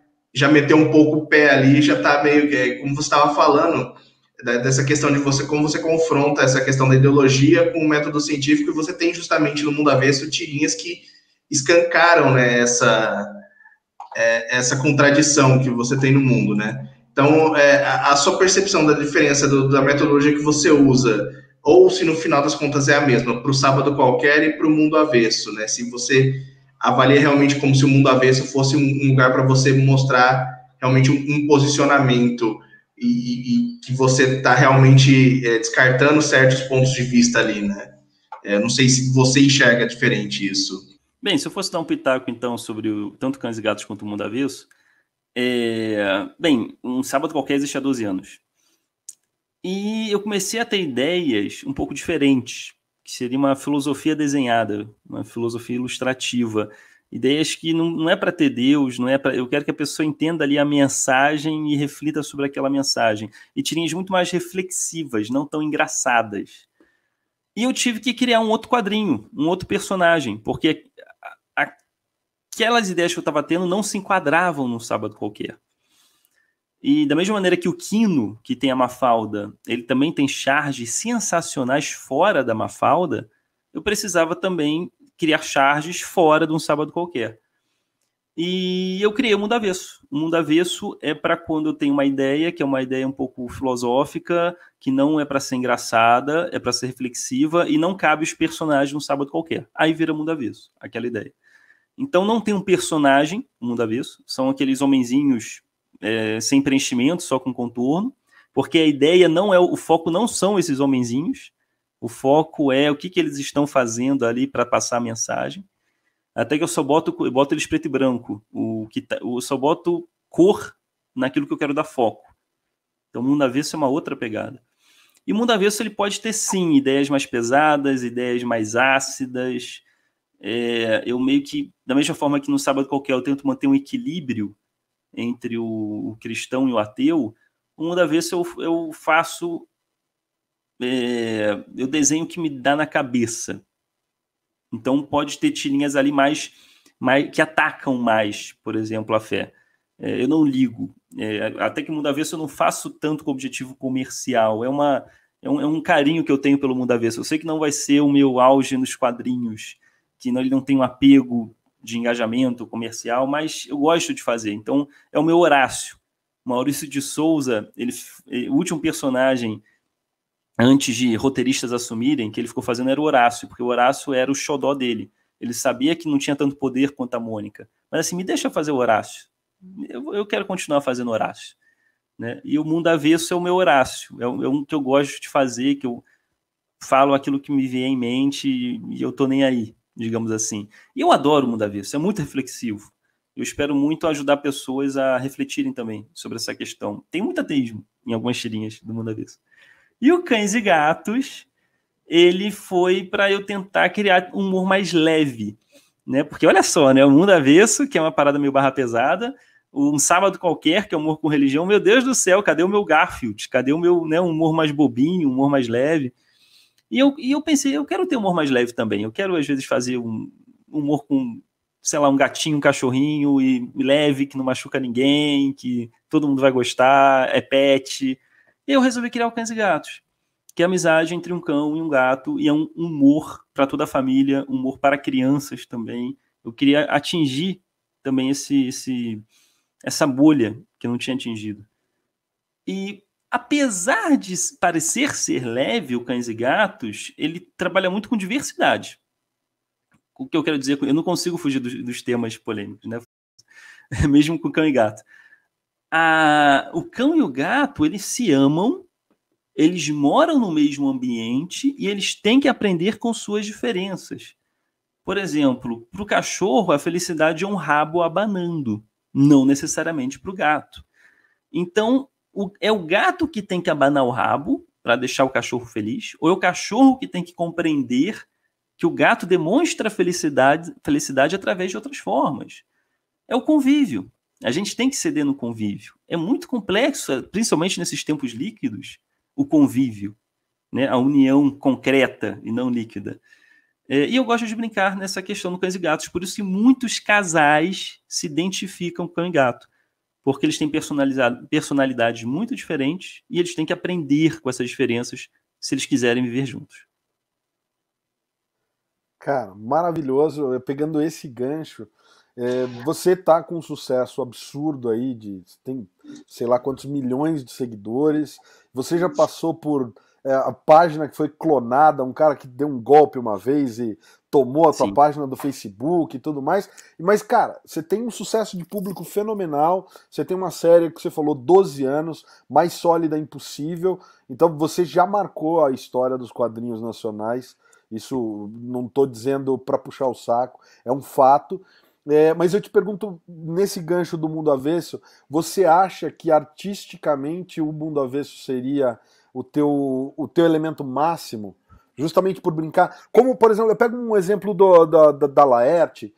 meteu um pouco o pé ali, já está meio, como você estava falando, dessa questão de como você confronta essa questão da ideologia com o método científico, e você tem justamente no Mundo Avesso tirinhas que escancaram, né, essa contradição que você tem no mundo, né? Então, a sua percepção da diferença da metodologia que você usa, ou se no final das contas é a mesma, para o sábado qualquer e para o Mundo Avesso, né? Se você avalia realmente como se o Mundo Avesso fosse um lugar para você mostrar realmente um posicionamento e que você está realmente descartando certos pontos de vista ali, né? Não sei se você enxerga diferente isso. Bem, se eu fosse dar um pitaco, então, sobre tanto Cães e Gatos quanto o Mundo Avesso, bem, um sábado qualquer existe há 12 anos. E eu comecei a ter ideias um pouco diferentes, que seria uma filosofia desenhada, uma filosofia ilustrativa. Ideias que não é para ter Deus, não é para. Eu quero que a pessoa entenda ali a mensagem e reflita sobre aquela mensagem. E tirinhas muito mais reflexivas, não tão engraçadas. E eu tive que criar um outro quadrinho, um outro personagem, porque aquelas ideias que eu estava tendo não se enquadravam num sábado qualquer. E da mesma maneira que o Quino, que tem a Mafalda, ele também tem charges sensacionais fora da Mafalda, eu precisava também criar charges fora de um sábado qualquer. E eu criei o Mundo Avesso. O Mundo Avesso é para quando eu tenho uma ideia, que é uma ideia um pouco filosófica, que não é para ser engraçada, é para ser reflexiva, e não cabe os personagens num sábado qualquer. Aí vira Mundo Avesso, aquela ideia. Então não tem um personagem, o Mundo Avesso, são aqueles homenzinhos sem preenchimento, só com contorno, porque a ideia não é, o foco não são esses homenzinhos, o foco é o que eles estão fazendo ali para passar a mensagem. Até que eu boto eles preto e branco, eu só boto cor naquilo que eu quero dar foco. Então o Mundo Avesso é uma outra pegada. E o Mundo Avesso ele pode ter sim ideias mais pesadas, ideias mais ácidas. Eu meio que, da mesma forma que no sábado qualquer eu tento manter um equilíbrio entre o cristão e o ateu, o Mundo Avesso eu faço, eu desenho o que me dá na cabeça. Então pode ter tirinhas ali mais que atacam mais, por exemplo, a fé. Eu não ligo. Até que o Mundo Avesso eu não faço tanto com objetivo comercial. É um carinho que eu tenho pelo Mundo Avesso. Eu sei que não vai ser o meu auge nos quadrinhos, que ele não tem um apego de engajamento comercial, mas eu gosto de fazer. Então, é o meu Horácio. Maurício de Souza, o último personagem, antes de roteiristas assumirem, que ele ficou fazendo era o Horácio, porque o Horácio era o xodó dele. Ele sabia que não tinha tanto poder quanto a Mônica. Mas assim, me deixa fazer o Horácio. Eu quero continuar fazendo Horácio. Né? E o Mundo Avesso é o meu Horácio. É um que eu gosto de fazer, que eu falo aquilo que me vier em mente e eu tô nem aí, digamos assim. E eu adoro o Mundo Avesso, é muito reflexivo. Eu espero muito ajudar pessoas a refletirem também sobre essa questão. Tem muito ateísmo em algumas tirinhas do Mundo Avesso. E o Cães e Gatos, ele foi para eu tentar criar um humor mais leve, né? Porque olha só, né? O Mundo Avesso, que é uma parada meio barra pesada, um sábado qualquer, que é humor com religião, meu Deus do céu, cadê o meu Garfield? Cadê o meu, né, humor mais bobinho, humor mais leve? E eu pensei, eu quero ter humor mais leve também. Eu quero, às vezes, fazer um humor com, sei lá, um gatinho, um cachorrinho, e leve, que não machuca ninguém, que todo mundo vai gostar, é pet. E eu resolvi criar o Cães e Gatos, que é a amizade entre um cão e um gato, e é um humor para toda a família, humor para crianças também. Eu queria atingir também essa bolha que eu não tinha atingido. E apesar de parecer ser leve o Cães e Gatos, ele trabalha muito com diversidade. o que eu quero dizer, eu não consigo fugir dos temas polêmicos, né? Mesmo com o cão e gato. O cão e o gato, eles se amam, eles moram no mesmo ambiente e eles têm que aprender com suas diferenças. Por exemplo, para o cachorro, a felicidade é um rabo abanando, não necessariamente para o gato. Então, é o gato que tem que abanar o rabo para deixar o cachorro feliz, ou é o cachorro que tem que compreender que o gato demonstra felicidade através de outras formas. É o convívio. A gente tem que ceder no convívio. É muito complexo, principalmente nesses tempos líquidos, o convívio, né? A união concreta e não líquida. E eu gosto de brincar nessa questão do cães e gatos, por isso que muitos casais se identificam com cão e gato, porque eles têm personalidades muito diferentes e eles têm que aprender com essas diferenças se eles quiserem viver juntos. Cara, maravilhoso. Pegando esse gancho, você tá com um sucesso absurdo aí, tem sei lá quantos milhões de seguidores, você já passou por a página que foi clonada, um cara que deu um golpe uma vez e tomou a sua página do Facebook e tudo mais, mas cara, você tem um sucesso de público fenomenal, você tem uma série que você falou 12 anos, mais sólida impossível, então você já marcou a história dos quadrinhos nacionais, isso não estou dizendo para puxar o saco, é um fato. Mas eu te pergunto, nesse gancho do Mundo Avesso, você acha que artisticamente o Mundo Avesso seria o teu elemento máximo? Justamente por brincar. Como, por exemplo, eu pego um exemplo da Laerte,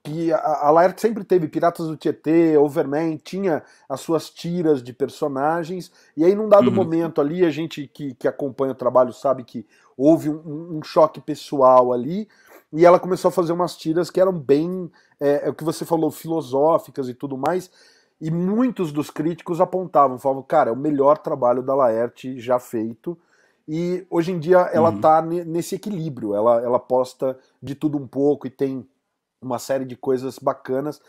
que a Laerte sempre teve Piratas do Tietê, Overman, tinha as suas tiras de personagens, e aí num dado momento ali, a gente que acompanha o trabalho sabe que houve um choque pessoal ali, e ela começou a fazer umas tiras que eram bem, o que você falou, filosóficas e tudo mais, e muitos dos críticos apontavam, falavam, cara, é o melhor trabalho da Laerte já feito, e hoje em dia ela tá nesse equilíbrio, ela posta de tudo um pouco e tem uma série de coisas bacanas,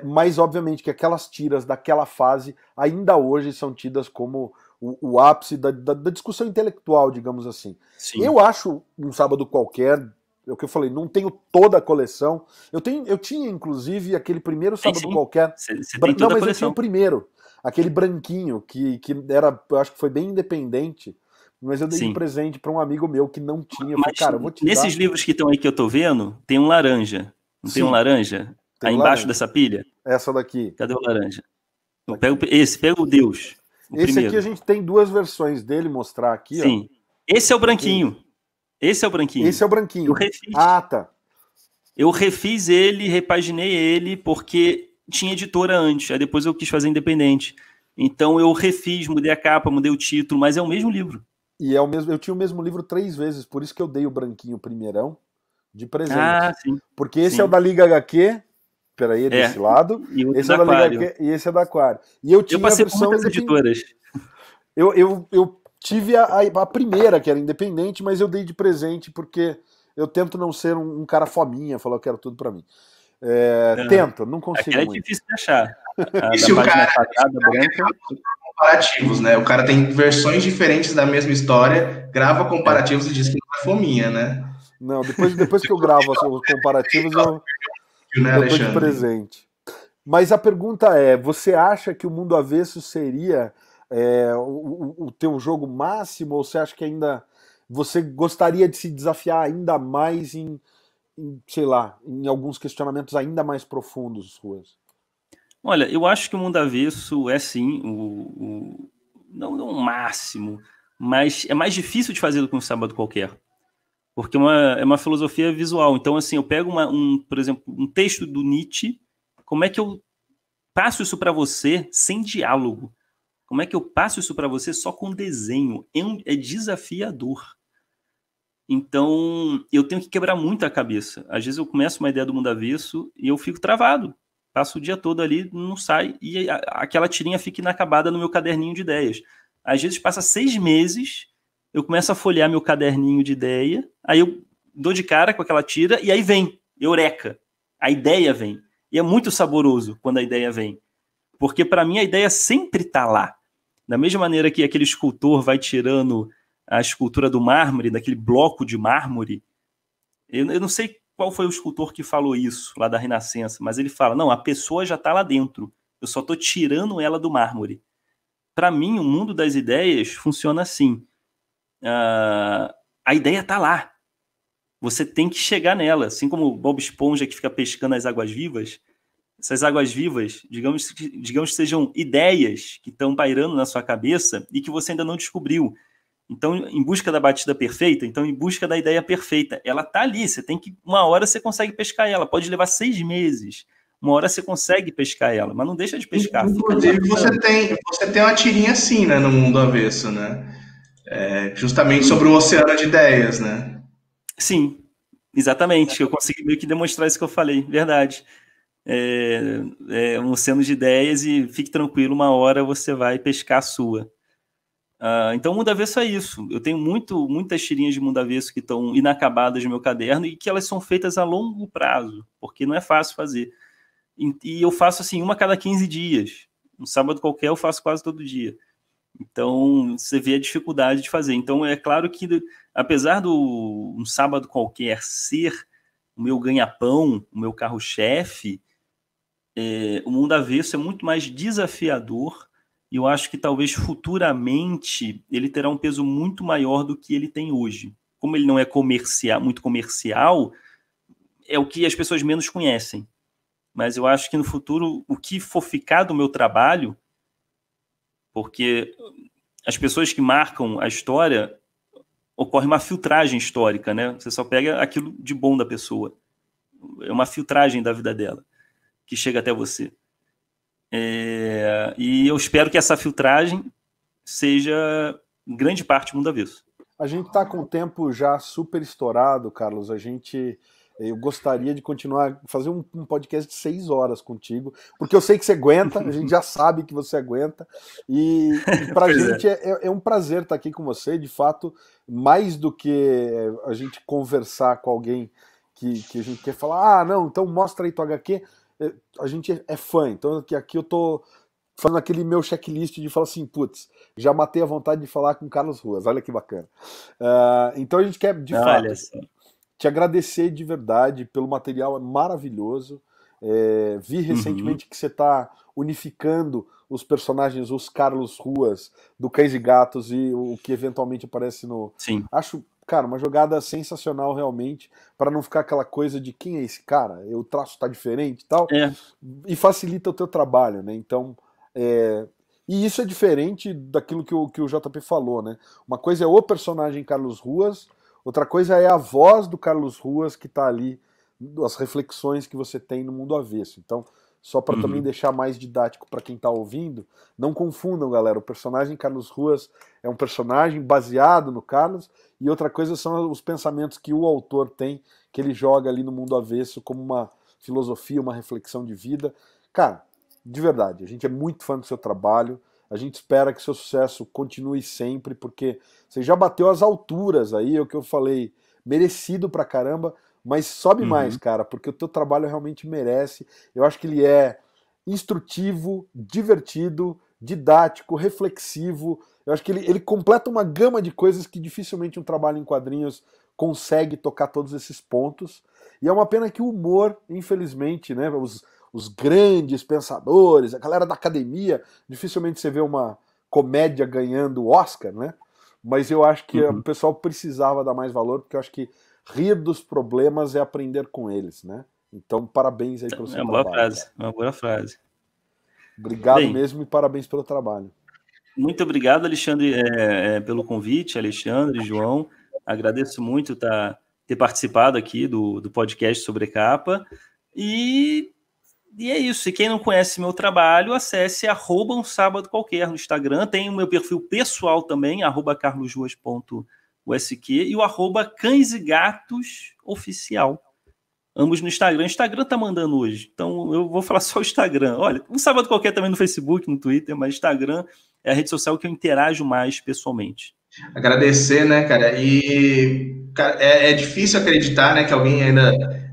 mas obviamente que aquelas tiras daquela fase ainda hoje são tidas como o ápice da discussão intelectual, digamos assim. Sim. Eu acho Um Sábado Qualquer, é o que eu falei, não tenho toda a coleção. Eu tinha, inclusive, aquele primeiro Sábado Qualquer. Você tem toda a coleção. Eu tinha o primeiro, aquele branquinho, que era, eu acho que foi bem independente, mas eu dei de presente para um amigo meu que não tinha. Eu falei, cara, eu vou te nesses livros que estão aí que eu tô vendo, tem um laranja. Não tem um laranja? Tem aí embaixo dessa pilha? Essa daqui. Cadê o laranja? Eu pego o Deus. Esse primeiro. Aqui a gente tem duas versões dele, mostrar aqui. Sim. Ó. Esse é o branquinho. Esse é o branquinho. Esse é o branquinho. Eu refiz. Tá. Eu refiz ele, repaginei ele, porque tinha editora antes. Aí depois eu quis fazer independente. Então eu refiz, mudei a capa, mudei o título, mas é o mesmo livro. E é o mesmo. Eu tinha o mesmo livro 3 vezes, por isso que eu dei o branquinho primeirão de presente. Sim. Porque esse é o da Liga HQ. Peraí, desse lado. E esse é da Liga HQ e esse é da Aquário. E eu tinha passei a versão por muitas editoras. Eu tive a primeira, que era independente, mas eu dei de presente porque eu tento não ser um cara fominha, falar que eu quero tudo pra mim. Tento, não consigo muito. É difícil de achar. E se o cara branca... comparativos, né? O cara tem versões diferentes da mesma história, grava comparativos e diz que não é fominha, né? Não, depois que eu gravo os comparativos, eu dou de presente. Mas a pergunta é, você acha que o Mundo Avesso seria o teu jogo máximo, ou você acha que ainda você gostaria de se desafiar ainda mais em sei lá, em alguns questionamentos ainda mais profundos suas? Olha, eu acho que o Mundo Avesso é sim não o máximo, mas é mais difícil de fazer do que Um Sábado Qualquer. Porque é uma filosofia visual. Então, assim, eu pego, por exemplo, um texto do Nietzsche, como é que eu passo isso para você sem diálogo? Como é que eu passo isso para você só com desenho? É desafiador. Então, eu tenho que quebrar muito a cabeça. Às vezes eu começo uma ideia do Mundo Avesso e eu fico travado. Passo o dia todo ali, não sai, e aquela tirinha fica inacabada no meu caderninho de ideias. Às vezes passa 6 meses, eu começo a folhear meu caderninho de ideia, aí eu dou de cara com aquela tira, e aí vem, eureka, a ideia vem. E é muito saboroso quando a ideia vem, porque para mim a ideia sempre está lá. Da mesma maneira que aquele escultor vai tirando a escultura do mármore, daquele bloco de mármore, eu não sei qual foi o escultor que falou isso, lá da Renascença, mas ele fala, não, a pessoa já está lá dentro, eu só estou tirando ela do mármore. Para mim, o mundo das ideias funciona assim. A ideia está lá. Você tem que chegar nela. Assim como o Bob Esponja que fica pescando as águas vivas, essas águas vivas, digamos que sejam ideias que estão pairando na sua cabeça e que você ainda não descobriu. Então, em busca da batida perfeita, então em busca da ideia perfeita, ela está ali. Você tem que, uma hora você consegue pescar ela. Pode levar 6 meses. Uma hora você consegue pescar ela, mas não deixa de pescar. Inclusive, você tem uma tirinha assim, né, no Mundo Avesso, né? Justamente sobre o oceano de ideias, né? Sim, exatamente. Eu consegui meio que demonstrar isso que eu falei. Verdade. É um oceano de ideias e fique tranquilo, uma hora você vai pescar a sua. Então, o Mundo Avesso é isso. Eu tenho muitas tirinhas de Mundo Avesso que estão inacabadas no meu caderno e que elas são feitas a longo prazo, porque não é fácil fazer. E eu faço assim, uma a cada 15 dias. Um sábado qualquer eu faço quase todo dia. Então, você vê a dificuldade de fazer. Então, é claro que, apesar do um sábado qualquer ser o meu ganha-pão, o meu carro-chefe, o Mundo Avesso é muito mais desafiador e eu acho que talvez futuramente ele terá um peso muito maior do que ele tem hoje. Como ele não é muito comercial, é o que as pessoas menos conhecem. Mas eu acho que no futuro, o que for ficar do meu trabalho, porque as pessoas que marcam a história, ocorre uma filtragem histórica, né? Você só pega aquilo de bom da pessoa. É uma filtragem da vida dela que chega até você. E eu espero que essa filtragem seja em grande parte Mundo Avesso. A gente está com o tempo já super estourado, Carlos. Eu gostaria de continuar, fazer um podcast de 6 horas contigo, porque eu sei que você aguenta, a gente já sabe que você aguenta, e pra gente é um prazer estar aqui com você, de fato, mais do que a gente conversar com alguém que a gente quer falar, não, então mostra aí tua HQ, a gente é fã, então aqui eu tô fazendo aquele meu checklist de falar assim, putz, já matei a vontade de falar com o Carlos Ruas, olha que bacana. Então a gente quer, de fato, te agradecer de verdade pelo material maravilhoso. Vi recentemente que você está unificando os personagens, os Carlos Ruas do Cães e Gatos e o que eventualmente aparece no... Sim. Acho, cara, uma jogada sensacional realmente, para não ficar aquela coisa de quem é esse cara, o traço tá diferente e tal, e facilita o teu trabalho, né? Então, e isso é diferente daquilo que o JP falou, né? Uma coisa é o personagem Carlos Ruas, outra coisa é a voz do Carlos Ruas que está ali, as reflexões que você tem no Mundo Avesso. Então, só para também deixar mais didático para quem está ouvindo, não confundam, galera. O personagem Carlos Ruas é um personagem baseado no Carlos, e outra coisa são os pensamentos que o autor tem, que ele joga ali no Mundo Avesso como uma filosofia, uma reflexão de vida. Cara, de verdade, a gente é muito fã do seu trabalho. A gente espera que seu sucesso continue sempre, porque você já bateu as alturas aí, é o que eu falei, merecido pra caramba, mas sobe mais, cara, porque o teu trabalho realmente merece. Eu acho que ele é instrutivo, divertido, didático, reflexivo. Eu acho que ele completa uma gama de coisas que dificilmente um trabalho em quadrinhos consegue tocar todos esses pontos. E é uma pena que o humor, infelizmente, né, os grandes pensadores, a galera da academia, dificilmente você vê uma comédia ganhando Oscar, né? Mas eu acho que o pessoal precisava dar mais valor, porque eu acho que rir dos problemas é aprender com eles, né? Então, parabéns aí pelo seu trabalho. Uma boa frase. Obrigado mesmo e parabéns pelo trabalho. Muito obrigado, Alexandre, pelo convite, Alexandre, João. Agradeço muito ter participado aqui do podcast Sobrecapa. E é isso. E quem não conhece meu trabalho, acesse @um sábado qualquer no Instagram. Tem o meu perfil pessoal também, @carlosruas.usk, e o @cães e gatos oficial. Ambos no Instagram. O Instagram tá mandando hoje, então eu vou falar só o Instagram. Olha, um sábado qualquer também no Facebook, no Twitter, mas Instagram é a rede social que eu interajo mais pessoalmente. Agradecer, né, cara? E cara, é difícil acreditar, né, que alguém ainda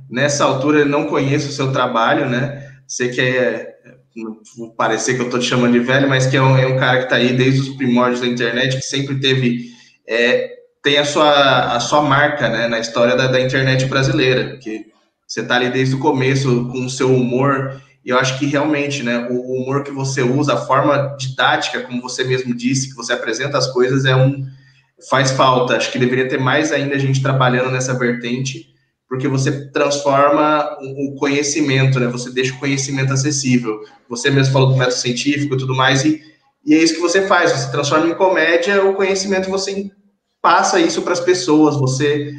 nessa altura não conheça o seu trabalho, né? Sei que vou parecer que eu tô te chamando de velho, mas que é um cara que tá aí desde os primórdios da internet, que sempre tem a sua marca, né, na história da internet brasileira, que Você tá ali desde o começo com o seu humor, e eu acho que realmente, né, o humor que você usa, a forma didática, como você mesmo disse, que você apresenta as coisas, faz falta. Acho que deveria ter mais ainda gente trabalhando nessa vertente, porque você transforma o conhecimento, né? Você deixa o conhecimento acessível. Você mesmo falou do método científico e tudo mais, e é isso que você faz. Você transforma em comédia o conhecimento, você passa isso para as pessoas, você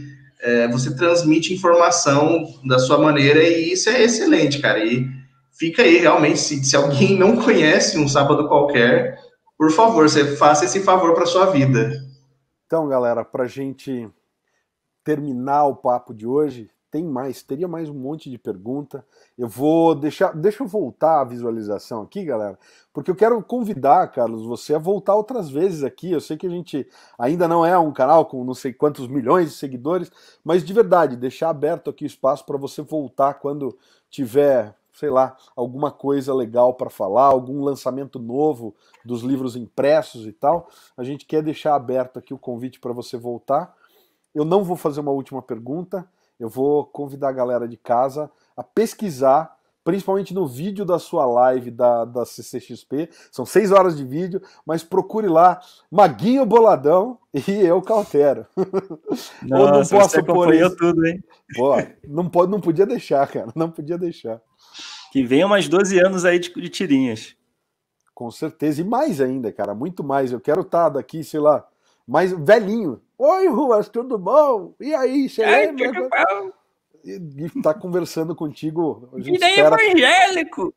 transmite informação da sua maneira, e isso é excelente, cara. E fica aí, realmente, se alguém não conhece Um Sábado Qualquer, por favor, você faça esse favor para sua vida. Então, galera, para a gente terminar o papo de hoje, teria mais um monte de pergunta. Eu vou deixa eu voltar a visualização aqui, galera, porque eu quero convidar, Carlos, você a voltar outras vezes aqui. Eu sei que a gente ainda não é um canal com não sei quantos milhões de seguidores, mas de verdade, deixar aberto aqui o espaço para você voltar quando tiver, sei lá, alguma coisa legal para falar, algum lançamento novo dos livros impressos e tal. A gente quer deixar aberto aqui o convite para você voltar. Eu não vou fazer uma última pergunta, eu vou convidar a galera de casa a pesquisar, principalmente no vídeo da sua live da CCXP, são 6 horas de vídeo, mas procure lá, Maguinho Boladão e eu Cautero. Nossa, ou não posso você acompanhou tudo, hein? Pô, não podia deixar, cara, não podia deixar. Que venham mais 12 anos aí de tirinhas. Com certeza, e mais ainda, cara, muito mais. Eu quero estar daqui, sei lá, mais velhinho. Oi, Ruas, tudo bom? E aí, você lembra? Tudo bom? E tá conversando contigo. A gente espera... evangélico!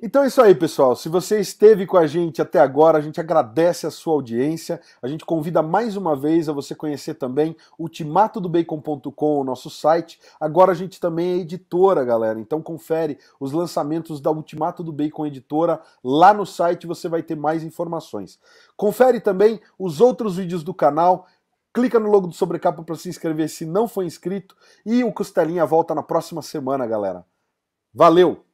Então é isso aí, pessoal. Se você esteve com a gente até agora, a gente agradece a sua audiência. A gente convida mais uma vez a você conhecer também ultimatodobacon.com, o nosso site. Agora a gente também é editora, galera. Então confere os lançamentos da Ultimato do Bacon Editora. Lá no site você vai ter mais informações. Confere também os outros vídeos do canal. Clica no logo do Sobrecapa para se inscrever se não for inscrito. E o Costelinha volta na próxima semana, galera. Valeu!